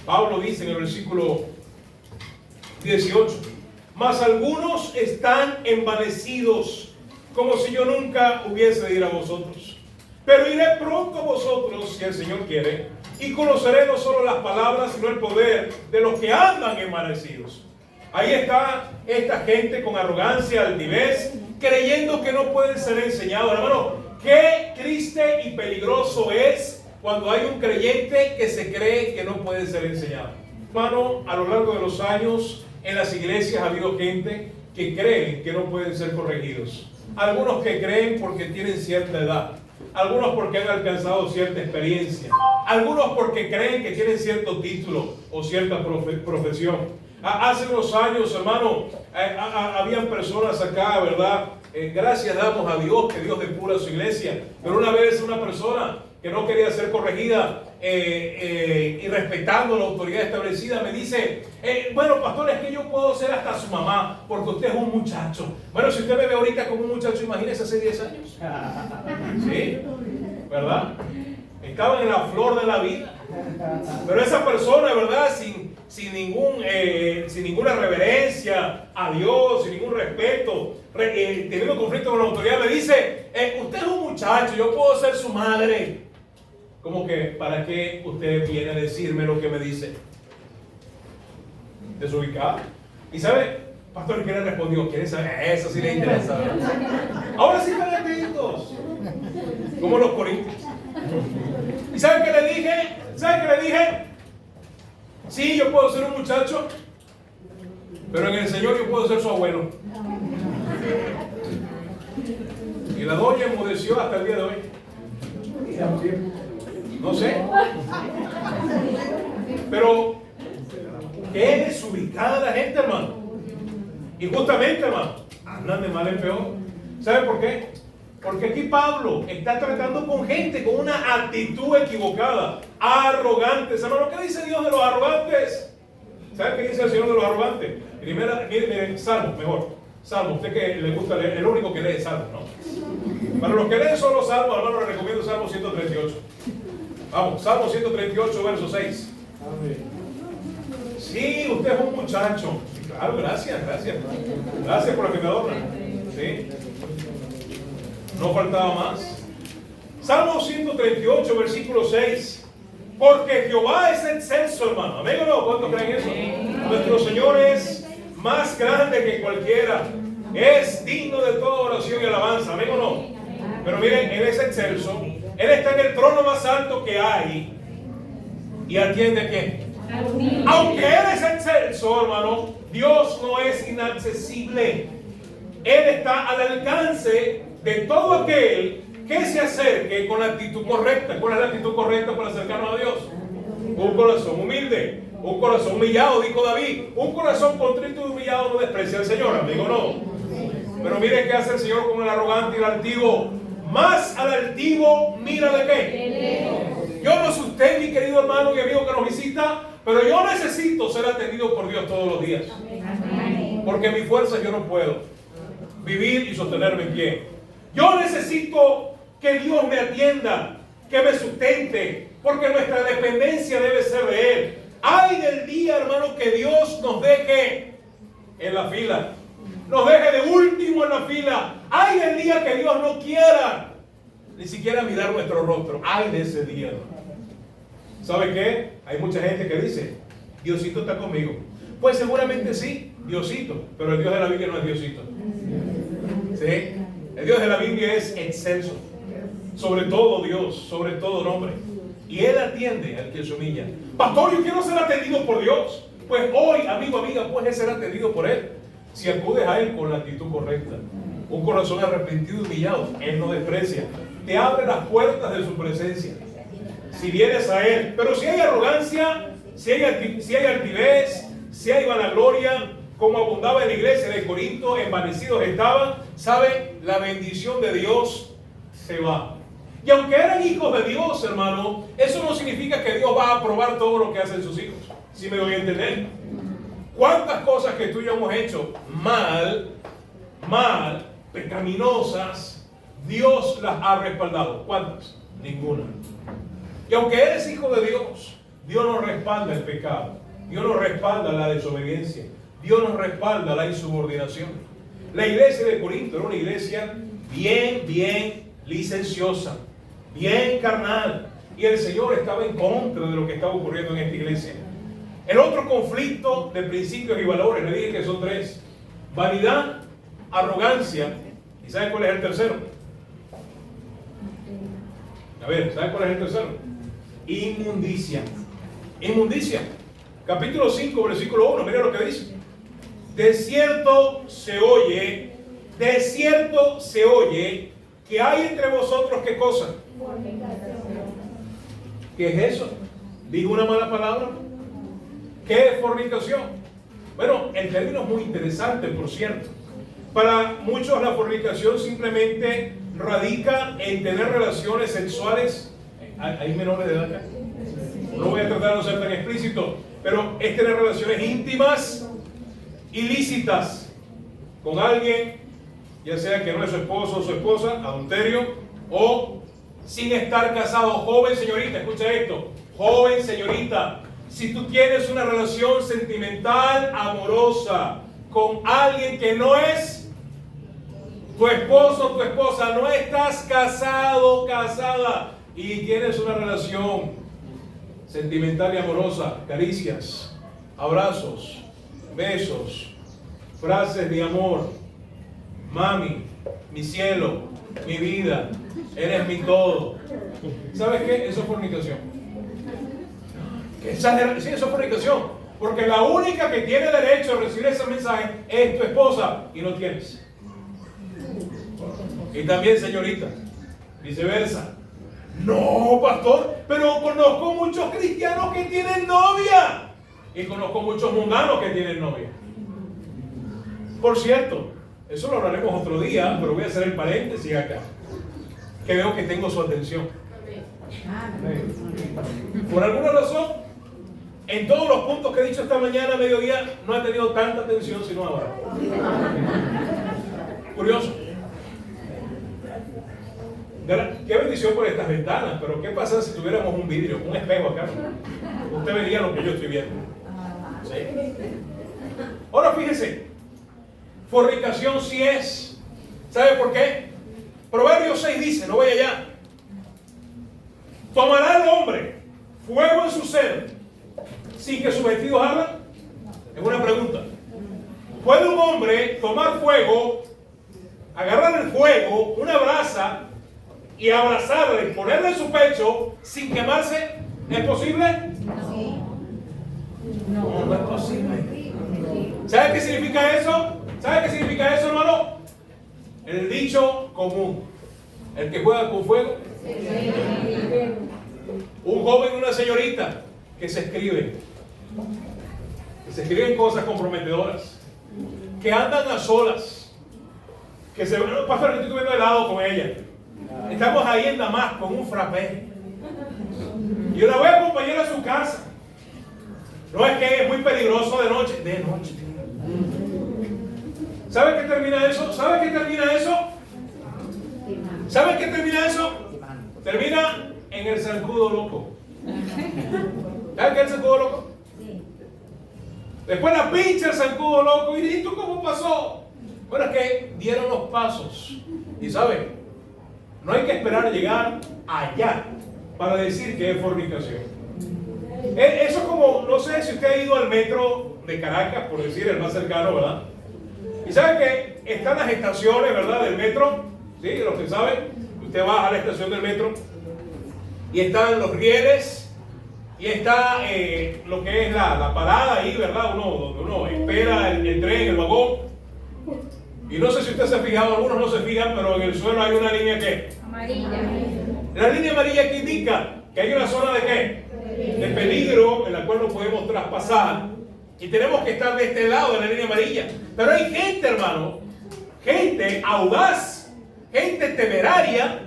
Pablo dice en el versículo 18: mas algunos están envanecidos, como si yo nunca hubiese de ir a vosotros. Pero iré pronto a vosotros, si el Señor quiere, y conoceré no solo las palabras, sino el poder de los que andan envanecidos. Ahí está esta gente con arrogancia, altivez, creyendo que no pueden ser enseñados. Hermano, qué triste y peligroso es cuando hay un creyente que se cree que no puede ser enseñado. Hermano, a lo largo de los años en las iglesias ha habido gente que creen que no pueden ser corregidos. Algunos que creen porque tienen cierta edad. Algunos porque han alcanzado cierta experiencia. Algunos porque creen que tienen cierto título o cierta profesión. Hace unos años, hermano, habían personas acá, ¿verdad? Gracias damos a Dios, que Dios depura su iglesia. Pero una vez una persona que no quería ser corregida y respetando la autoridad establecida me dice, bueno, pastor, es que yo puedo ser hasta su mamá porque usted es un muchacho. Bueno, si usted me ve ahorita como un muchacho, imagínese hace 10 años. ¿Sí? ¿Verdad? Estaban en la flor de la vida. Pero esa persona, ¿verdad? Sin ninguna reverencia a Dios, sin ningún respeto, teniendo conflicto con la autoridad, me dice, usted es un muchacho, yo puedo ser su madre. ¿Cómo que para qué usted viene a decirme lo que me dice? Desubicado. ¿Y sabe, pastor, qué le respondió? ¿Quiere saber? Eso sí le interesa. Ahora sí calentitos, como los corintios. ¿Y sabe qué le dije? ¿Sabe qué le dije? Sí, yo puedo ser un muchacho, pero en el Señor yo puedo ser su abuelo. Y la doña enmudeció hasta el día de hoy. No sé. Pero qué desubicada la gente, hermano. Y justamente, hermano, andan de mal en peor. ¿Sabe por qué? Porque aquí Pablo está tratando con gente con una actitud equivocada, arrogantes. Hermano, ¿qué dice Dios de los arrogantes? ¿Sabe qué dice el Señor de los arrogantes? Mire, Salmo, mejor. Salmo, usted que le gusta leer, el único que lee Salmo, ¿no? Para los que leen solo Salmo, hermano, les recomiendo Salmo 138. Vamos, Salmo 138, verso 6. Sí, usted es un muchacho. Sí, claro, gracias. Gracias por la que me adorna. Sí. No faltaba más. Salmo 138, versículo 6. Porque Jehová es excelso, hermano. ¿Amén o no? ¿Cuántos creen eso? Nuestro Señor es más grande que cualquiera. Es digno de toda oración y alabanza. ¿Amén o no? Pero miren, Él es excelso. Él está en el trono más alto que hay. ¿Y atiende a quién? Aunque Él es excelso, hermano, Dios no es inaccesible. Él está al alcance de todo aquel que se acerque con la actitud correcta. ¿Cuál es la actitud correcta para acercarnos a Dios? Un corazón humilde, un corazón humillado, dijo David. Un corazón contrito y humillado no desprecia al Señor, amigo, no. Pero miren qué hace el Señor con el arrogante y el altivo. Más al altivo mira de qué. Yo no sé usted, mi querido hermano y amigo que nos visita, pero yo necesito ser atendido por Dios todos los días. Porque en mi fuerza yo no puedo vivir y sostenerme en pie. Yo necesito que Dios me atienda, que me sustente, porque nuestra dependencia debe ser de Él. Ay del día, hermano, que Dios nos deje en la fila, nos deje de último en la fila. Ay del día que Dios no quiera ni siquiera mirar nuestro rostro. Ay de ese día. ¿Sabe qué? Hay mucha gente que dice, Diosito está conmigo. Pues seguramente sí, Diosito, pero el Dios de la Biblia no es Diosito. ¿Sí? El Dios de la Biblia es excelso, sobre todo Dios, sobre todo nombre. Y Él atiende al que se humilla. Pastor, yo quiero ser atendido por Dios. Pues hoy, amigo, amiga, puedes ser atendido por Él si acudes a Él con la actitud correcta. un corazón arrepentido y humillado. Él no desprecia. Te abre las puertas de su presencia. Si vienes a Él. Pero si hay arrogancia, si hay altivez, si hay vanagloria, como abundaba en la iglesia de Corinto, envanecidos estaban, ¿sabe? La bendición de Dios se va. Y aunque eran hijos de Dios, hermano, eso no significa que Dios va a aprobar todo lo que hacen sus hijos. ¿Sí me doy a entender? ¿Cuántas cosas que tú y yo hemos hecho mal, pecaminosas, Dios las ha respaldado? ¿Cuántas? Ninguna. Y aunque eres hijo de Dios, Dios no respalda el pecado. Dios no respalda la desobediencia. Dios no respalda la insubordinación. La iglesia de Corinto era una iglesia bien licenciosa, bien carnal. Y el Señor estaba en contra de lo que estaba ocurriendo en esta iglesia. El otro conflicto de principios y valores, le dije que son tres: vanidad, arrogancia, ¿y saben cuál es el tercero? A ver, ¿saben cuál es el tercero? Inmundicia. Inmundicia. Capítulo 5, versículo 1, mira lo que dice. De cierto se oye que hay entre vosotros, ¿qué cosa? ¿Qué es eso? ¿Digo una mala palabra? ¿Qué es fornicación? Bueno, el término es muy interesante, por cierto. Para muchos la fornicación simplemente radica en tener relaciones sexuales. ¿Hay menores de edad acá? No voy a tratar de no ser tan explícito, pero es tener relaciones íntimas, ilícitas, con alguien, ya sea que no es su esposo o su esposa, adulterio, o sin estar casado. Joven señorita, escucha esto, joven señorita, si tú tienes una relación sentimental, amorosa, con alguien que no es tu esposo o tu esposa, no estás casado, casada, y tienes una relación sentimental y amorosa, caricias, abrazos, besos, frases de amor, mami, mi cielo, mi vida, eres mi todo. ¿Sabes qué? Eso es fornicación. Sí, eso es fornicación. Porque la única que tiene derecho a recibir ese mensaje es tu esposa y no tienes. Y también, señorita, viceversa. No, pastor, pero conozco muchos cristianos que tienen novia. Y conozco muchos mundanos que tienen novia. Por cierto, eso lo hablaremos otro día, pero voy a hacer el paréntesis acá, que veo que tengo su atención. Por alguna razón, en todos los puntos que he dicho esta mañana a mediodía, no ha tenido tanta atención sino ahora. Curioso. Qué bendición por estas ventanas, pero ¿qué pasa si tuviéramos un vidrio, un espejo acá? Usted vería lo que yo estoy viendo. ¿Sí? Ahora fíjese, fornicación sí es. ¿Sabe por qué? Proverbios 6 dice, no vaya allá. ¿Tomará el hombre fuego en su seno sin que sus vestidos ardan? Es una pregunta. ¿Puede un hombre tomar fuego, agarrar el fuego, una brasa, y abrazarla y ponerla en su pecho sin quemarse? ¿Es posible? No es posible. ¿Sabe qué significa eso? ¿Sabe qué significa eso, hermano? El dicho común: el que juega con fuego. Un joven y una señorita que se escriben cosas comprometedoras, que andan a solas, que se ven, pastor, estoy comiendo helado con ella. Estamos ahí en Damasco con un frappé. Yo la voy a acompañar a su casa. No es que es muy peligroso de noche. De noche. ¿Sabe qué termina eso? ¿Sabe qué termina eso? ¿Sabe qué termina eso? Termina en el zancudo loco. ¿Sabe qué es el zancudo loco? Después la pincha el zancudo loco. ¿Y tú cómo pasó? Bueno, es que dieron los pasos. Y ¿sabe? No hay que esperar a llegar allá para decir que es fornicación. Eso es como, no sé si usted ha ido al metro de Caracas, por decir el más cercano, ¿verdad? Y sabe que están las estaciones, ¿verdad? Del metro, ¿sí? Los que saben, usted baja a la estación del metro y están los rieles y está lo que es la parada ahí, ¿verdad? Donde uno espera el tren, el vagón. Y no sé si usted se ha fijado, algunos no se fijan, pero en el suelo hay una línea que...
Amarilla.
La línea amarilla que indica que hay una zona de ¿qué? De peligro en la cual no podemos traspasar. Y tenemos que estar de este lado de la línea amarilla. Pero hay gente, hermano, gente audaz, gente temeraria,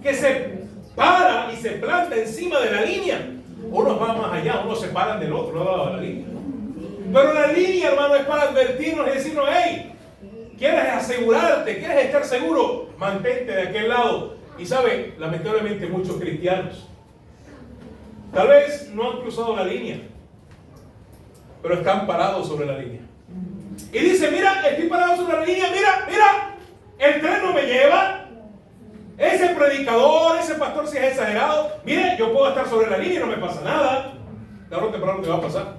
que se para y se planta encima de la línea. Unos van más allá, unos se paran del otro lado de la línea. Pero la línea, hermano, es para advertirnos y decirnos, hey, ¿quieres asegurarte? ¿Quieres estar seguro? Mantente de aquel lado. Y sabe, lamentablemente muchos cristianos tal vez no han cruzado la línea, pero están parados sobre la línea. Y dice, mira, estoy parado sobre la línea, mira, el tren no me lleva. Ese predicador, ese pastor si es exagerado. Mire, yo puedo estar sobre la línea y no me pasa nada. Tarde o temprano te va a pasar.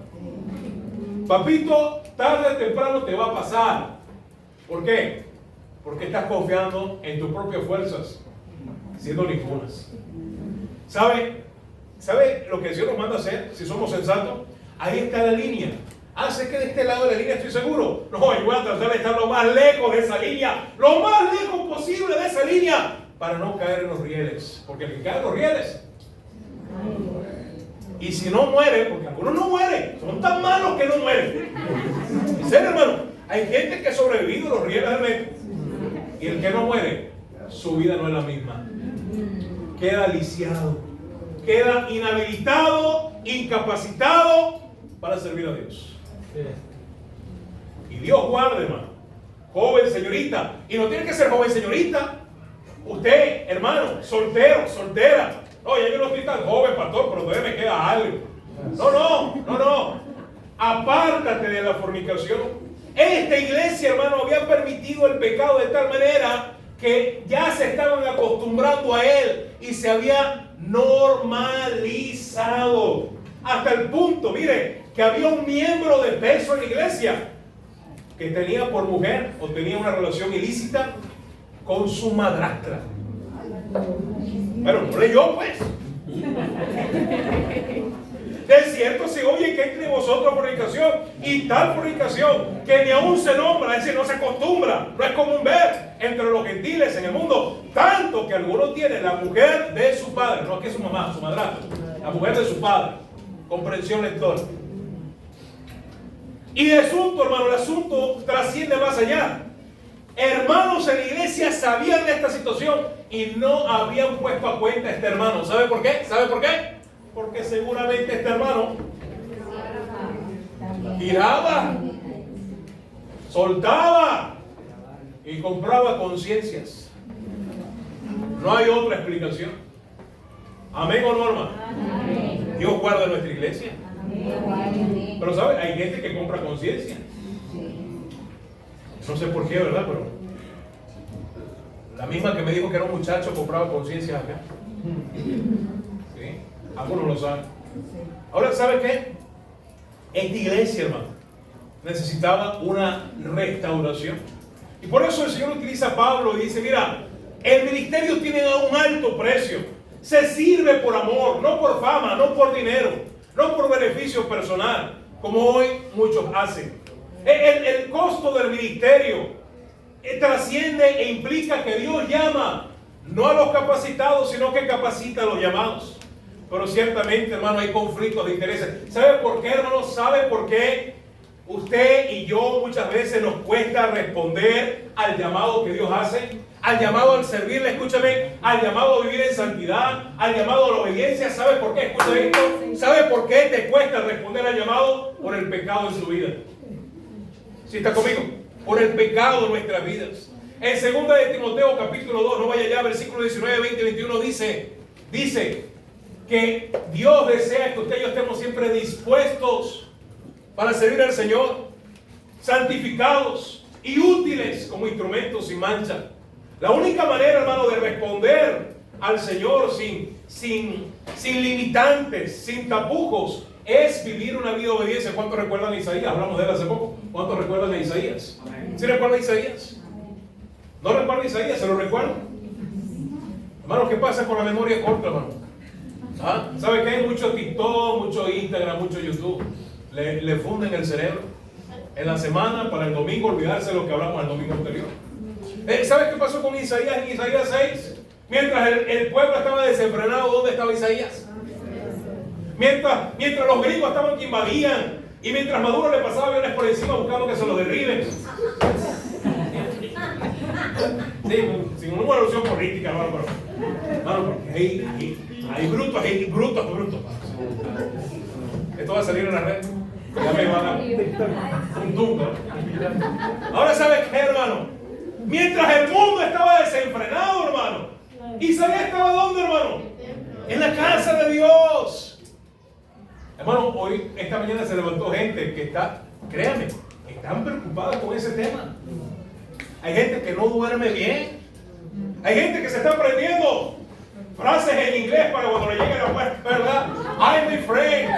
Papito, tarde o temprano te va a pasar. ¿Por qué? Porque estás confiando en tus propias fuerzas, siendo ningunas. ¿Sabe lo que Dios nos manda a hacer si somos sensatos? Ahí está la línea. Sé que de este lado de la línea estoy seguro. No, yo voy a tratar de estar lo más lejos de esa línea, lo más lejos posible de esa línea, para no caer en los rieles. Porque el que cae en los rieles, y si no muere, porque algunos no mueren, son tan malos que no mueren. En serio, hermano, hay gente que ha sobrevivido a los rieles del metro, y el que no muere, su vida no es la misma. Queda lisiado, queda inhabilitado, incapacitado para servir a Dios. Y Dios guarde, hermano. Joven, señorita. Y no tiene que ser joven, señorita. Usted, hermano, soltero, soltera. Oye, yo no estoy tan joven, pastor, pero todavía me queda algo. No. Apártate de la fornicación. Esta iglesia, hermano, había permitido el pecado de tal manera que ya se estaban acostumbrando a él y se había normalizado. Hasta el punto, mire, que había un miembro de peso en la iglesia que tenía por mujer o tenía una relación ilícita con su madrastra. Pero no leyó, pues. De cierto se oye que entre vosotros fornicación, y tal fornicación que ni aún se nombra, es decir, no se acostumbra, no es común ver entre los gentiles en el mundo, tanto que algunos tienen la mujer de su padre, no es que es su mamá, su madrastra, la mujer de su padre. Comprensión lectora. Y el asunto, hermano, el asunto trasciende más allá. Hermanos en la iglesia sabían de esta situación y no habían puesto a cuenta a este hermano. ¿Sabe por qué? Porque seguramente este hermano tiraba, soltaba y compraba conciencias. No hay otra explicación. ¿Amén o no, hermano? Amén. Dios guarda nuestra iglesia. Amén. Pero ¿sabe? Hay gente que compra conciencia. No sé por qué, ¿verdad? Pero la misma que me dijo que era un muchacho compraba conciencia acá. ¿Sí? Algunos lo saben. Ahora, ¿sabe qué? Esta iglesia, hermano, necesitaba una restauración. Y por eso el Señor utiliza a Pablo y dice, mira, el ministerio tiene un alto precio. Se sirve por amor, no por fama, no por dinero, no por beneficio personal, como hoy muchos hacen. El costo del ministerio trasciende e implica que Dios llama no a los capacitados, sino que capacita a los llamados. Pero ciertamente, hermano, hay conflictos de intereses. ¿Sabe por qué, hermano? ¿Sabe por qué usted y yo muchas veces nos cuesta responder al llamado que Dios hace? Al llamado al servirle, escúchame, al llamado a vivir en santidad, al llamado a la obediencia. ¿Sabe por qué? Escucha esto. ¿Sabe por qué te cuesta responder al llamado? Por el pecado en su vida. ¿Sí está conmigo? Por el pecado de nuestras vidas. En 2 de Timoteo capítulo 2, no vaya allá, versículo 19, 20 y 21 dice que Dios desea que usted y yo estemos siempre dispuestos para servir al Señor, santificados y útiles como instrumentos sin mancha. La única manera, hermano, de responder al Señor sin limitantes, sin tapujos, es vivir una vida de obediencia. ¿Cuántos recuerdan a Isaías? Hablamos de él hace poco. ¿Cuántos recuerdan a Isaías? ¿Sí recuerdan a Isaías? ¿No recuerdan a Isaías? ¿Se lo recuerdan? Hermano, ¿qué pasa con la memoria corta, hermano? ¿Ah? ¿Sabe que hay mucho TikTok, mucho Instagram, mucho YouTube? Le funden el cerebro. en la semana para el domingo olvidarse de lo que hablamos el domingo anterior. ¿Sabes qué pasó con Isaías en Isaías 6? Mientras el pueblo estaba desenfrenado, ¿dónde estaba Isaías? Mientras los gringos estaban que invadían y mientras Maduro le pasaba aviones por encima buscando que se los derriben. Sí, sin una alusión política, hermano, porque hay brutos. Esto va a salir en la red. Ya me van a un tumbo. Ahora, ¿sabes qué, hermano? Mientras el mundo estaba desenfrenado, hermano, Isaías estaba ¿dónde, hermano? En la casa de Dios. Hermano, hoy, esta mañana se levantó gente que está, créanme, están preocupadas con ese tema. Hay gente que no duerme bien. Hay gente que se está aprendiendo frases en inglés para cuando le llegue la puerta, ¿verdad? I'm my friend.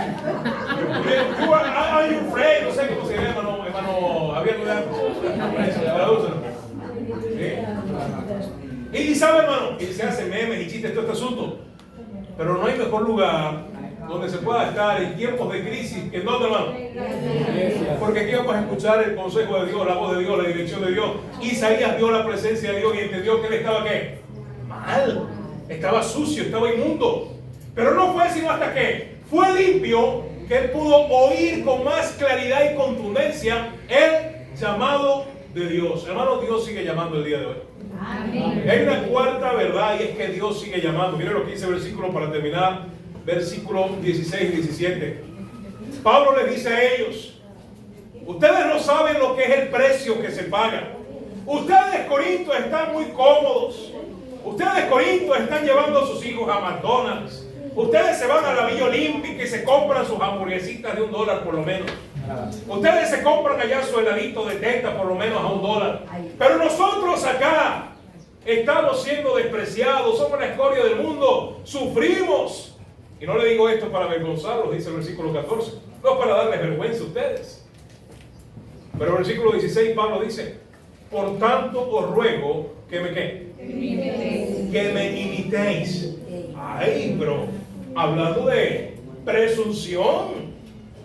Are you friend? No sé cómo se llama, hermano Javier. Y sabe, hermano, y se hacen memes y chistes todo este asunto. Pero no hay mejor lugar donde se pueda estar en tiempos de crisis. ¿En dónde, hermano? Porque aquí vamos a escuchar el consejo de Dios, la voz de Dios, la dirección de Dios. Isaías vio la presencia de Dios y entendió que él estaba ¿qué? Mal. Estaba sucio, estaba inmundo. Pero no fue sino hasta que fue limpio que él pudo oír con más claridad y contundencia el llamado de Dios. Hermano, Dios sigue llamando el día de hoy. Amén. Hay una cuarta verdad y es que Dios sigue llamando. Miren lo que dice el versículo para terminar. Versículo 16 y 17. Pablo le dice a ellos: ustedes no saben lo que es el precio que se paga. Ustedes, Corinto, están muy cómodos. Ustedes, Corinto, están llevando a sus hijos a McDonald's. Ustedes se van a la Villa Olímpica y se compran sus hamburguesitas de $1 por lo menos. Ustedes se compran allá su heladito de teta por lo menos a $1. Pero nosotros acá estamos siendo despreciados, somos la escoria del mundo, sufrimos. Y no le digo esto para avergonzarlos, dice el versículo 14. No para darles vergüenza a ustedes. Pero el versículo 16 Pablo dice: por tanto os ruego que me ¿qué? Que me imitéis. Ay, pero hablando de presunción.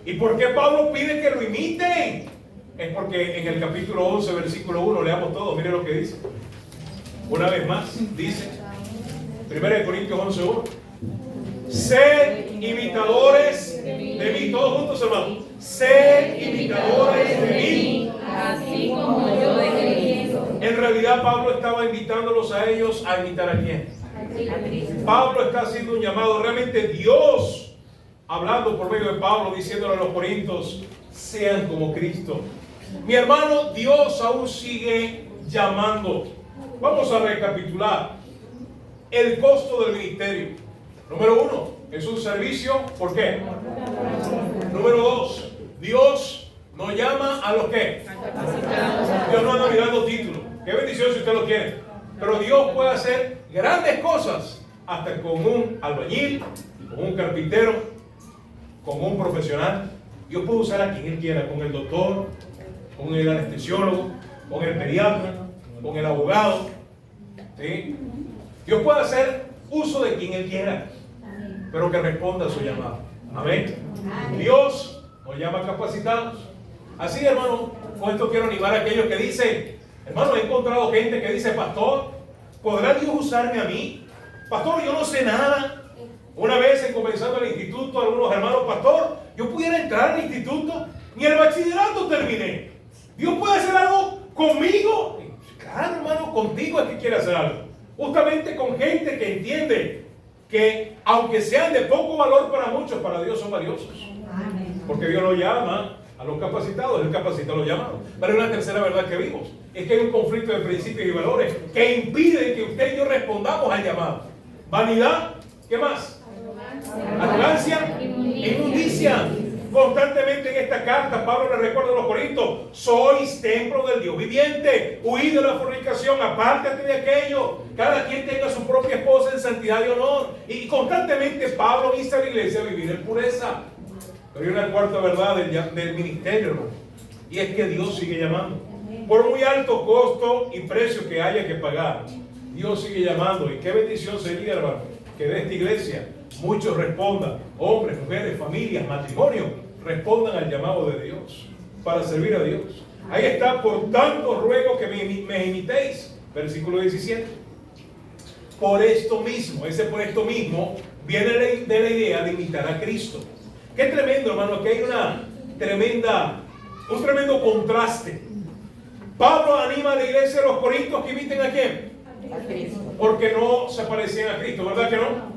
¿Y por qué Pablo pide que lo imiten? Es porque en el capítulo 11, versículo 1, leamos todo, mire lo que dice. Una vez más, dice 1 Corintios 11:1. Sed imitadores de mí, todos juntos, hermanos. Sed imitadores de mí,
así como yo de Cristo.
En realidad Pablo estaba invitándolos a ellos a imitar a quién. Pablo está haciendo un llamado, realmente Dios hablando por medio de Pablo, diciéndole a los corintios: sean como Cristo. Mi hermano, Dios aún sigue llamando. Vamos a recapitular el costo del ministerio. Número 1, es un servicio, ¿por qué? Número 2, Dios nos llama a los que. Dios no anda mirando títulos. Qué bendición si usted lo quiere. Pero Dios puede hacer grandes cosas hasta con un albañil, con un carpintero, con un profesional. Dios puede usar a quien Él quiera, con el doctor, con el anestesiólogo, con el pediatra, con el abogado. ¿Sí? Dios puede hacer uso de quien Él quiera, pero que responda a su llamado. Amén. Dios nos llama capacitados. Así, hermano, con esto quiero animar a aquellos que dicen: hermano, he encontrado gente que dice: pastor, ¿podrá Dios usarme a mí? Pastor, yo no sé nada. Una vez, comenzando el instituto, algunos hermanos: pastor, yo pudiera entrar al instituto, ni el bachillerato terminé. ¿Dios puede hacer algo conmigo? Claro, hermano, contigo es que quiere hacer algo. Justamente con gente que entiende que, aunque sean de poco valor para muchos, para Dios son valiosos. Porque Dios lo llama a los capacitados, Él capacita a los llamados. Pero hay una tercera verdad que vimos: es que hay un conflicto de principios y valores que impide que usted y yo respondamos al llamado. Vanidad, ¿qué más? Arrogancia, inmundicia. Constantemente en esta carta Pablo le recuerda a los corintios: sois templo del Dios viviente, huid de la fornicación, apártate de aquello, cada quien tenga su propia esposa en santidad y honor. Y constantemente Pablo insta a la iglesia a vivir en pureza. Pero hay una cuarta verdad del ministerio, hermano, y es que Dios sigue llamando. Por muy alto costo y precio que haya que pagar, Dios sigue llamando. Y qué bendición sería, hermano, que de esta iglesia muchos respondan, hombres, mujeres, familias, matrimonios, respondan al llamado de Dios. para servir a Dios. Ahí está, por tanto ruego que me imitéis. Versículo 17. Por esto mismo, ese por esto mismo, viene de la idea de imitar a Cristo. Qué tremendo, hermano, que hay un tremendo contraste. Pablo anima a la iglesia de los Corintios que imiten ¿a quién?
A Cristo.
Porque no se parecían a Cristo, ¿verdad que no?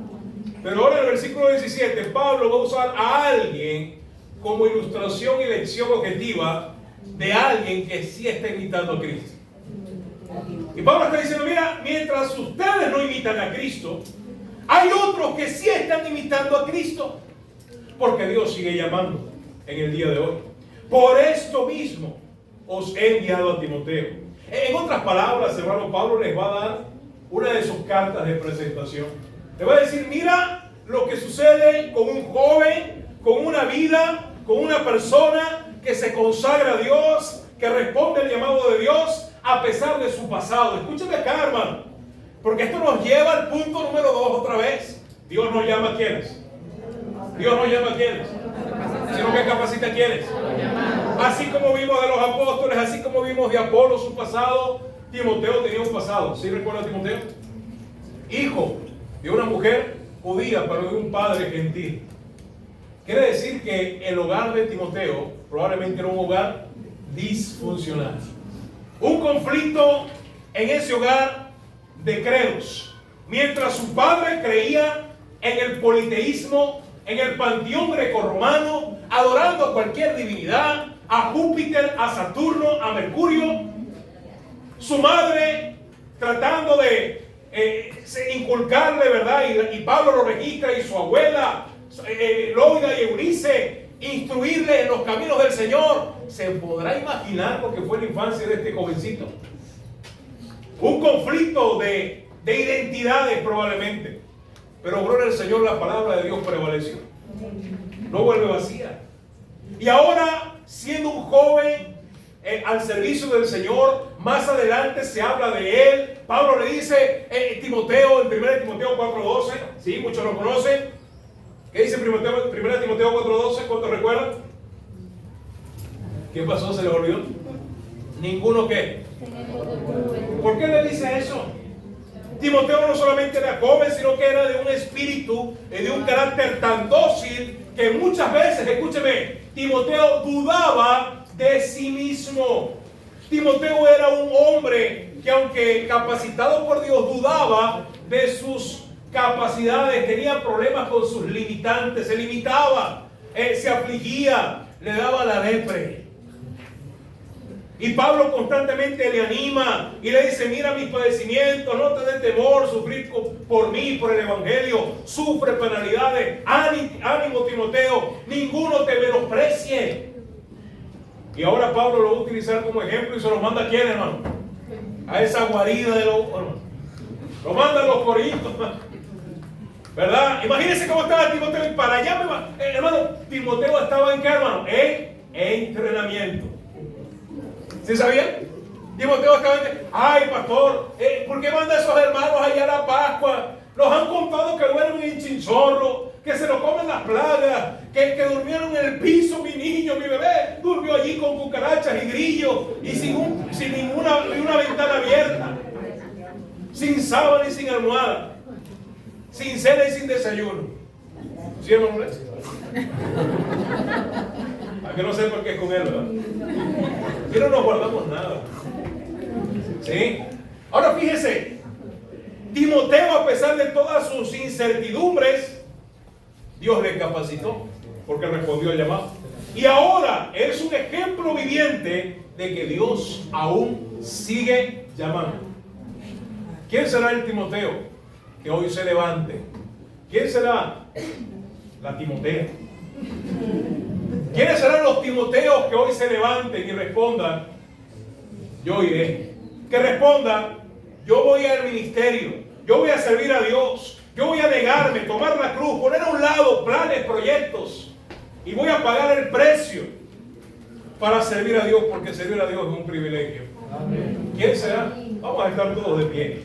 Pero ahora en el versículo 17, Pablo va a usar a alguien como ilustración y lección objetiva de alguien que sí está imitando a Cristo. Y Pablo está diciendo, mira, mientras ustedes no imitan a Cristo, hay otros que sí están imitando a Cristo, porque Dios sigue llamando en el día de hoy. Por esto mismo os he enviado a Timoteo. En otras palabras, hermano, Pablo les va a dar una de sus cartas de presentación. Le va a decir, mira lo que sucede con un joven, con una vida, con una persona que se consagra a Dios, que responde al llamado de Dios a pesar de su pasado. Escúchame acá, hermano, porque esto nos lleva al punto número 2 otra vez. Dios no llama a quienes. Dios no llama a quienes, sino que capacita a quienes. Así como vimos de los apóstoles, así como vimos de Apolo su pasado, Timoteo tenía un pasado. ¿Sí recuerda a Timoteo? Hijo de una mujer judía, pero de un padre gentil. Quiere decir que el hogar de Timoteo probablemente era un hogar disfuncional. Un conflicto en ese hogar de credos. Mientras su padre creía en el politeísmo, en el panteón grecorromano, adorando a cualquier divinidad, a Júpiter, a Saturno, a Mercurio, su madre tratando de inculcarle, ¿verdad? Y Pablo lo registra, y su abuela Loida y Eunice instruirle en los caminos del Señor. ¿Se podrá imaginar lo que fue la infancia de este jovencito? Un conflicto de identidades probablemente. Pero gloria al Señor, la palabra de Dios prevaleció. No vuelve vacía. Y ahora, siendo un joven al servicio del Señor, más adelante se habla de él. Pablo le dice, Timoteo, en 1 Timoteo 4:12, sí, muchos lo conocen. ¿Qué dice 1 Timoteo 4:12? ¿Cuántos recuerdan? ¿Qué pasó? ¿Se les olvidó? ¿Ninguno qué? ¿Por qué le dice eso? Timoteo no solamente era joven, sino que era de un espíritu, de un carácter tan dócil, que muchas veces, escúcheme, Timoteo dudaba de sí mismo. Timoteo era un hombre que, aunque capacitado por Dios, dudaba de sus capacidades, tenía problemas con sus limitantes, se limitaba, se afligía, le daba la lepre. Y Pablo constantemente le anima y le dice, mira mis padecimientos, no te dé temor, sufrir por mí, por el evangelio, sufre penalidades, ánimo Timoteo, ninguno te menosprecie. Y ahora Pablo lo va a utilizar como ejemplo y se lo manda a quién, hermano, a esa guarida de los, hermano, lo manda a los Corintios, ¿verdad? Imagínense cómo estaba Timoteo, y para allá me va, hermano, Timoteo estaba en qué, hermano, en entrenamiento. ¿Sí sabían? Timoteo estaba en, ay pastor, ¿por qué manda a esos hermanos allá a la Pascua? Nos han contado que duermen en chinchorro, que se lo comen las plagas, que durmieron en el piso, mi niño, mi bebé durmió allí con cucarachas y grillos y sin una ventana abierta, sin sábana y sin almohada, sin cena y sin desayuno. ¿Sí, hermano? A que no sé por qué es con él, ¿verdad? Y no nos guardamos nada. ¿Sí? Ahora fíjese, Timoteo, a pesar de todas sus incertidumbres, Dios le capacitó porque respondió al llamado. Y ahora es un ejemplo viviente de que Dios aún sigue llamando. ¿Quién será el Timoteo que hoy se levante? ¿Quién será la Timotea? ¿Quiénes serán los Timoteos que hoy se levanten y respondan, yo iré? Que respondan, yo voy al ministerio, yo voy a servir a Dios, yo voy a negarme, tomar la cruz, poner a un lado planes, proyectos, y voy a pagar el precio para servir a Dios, porque servir a Dios es un privilegio. Amén. ¿Quién será? Vamos a estar todos de pie.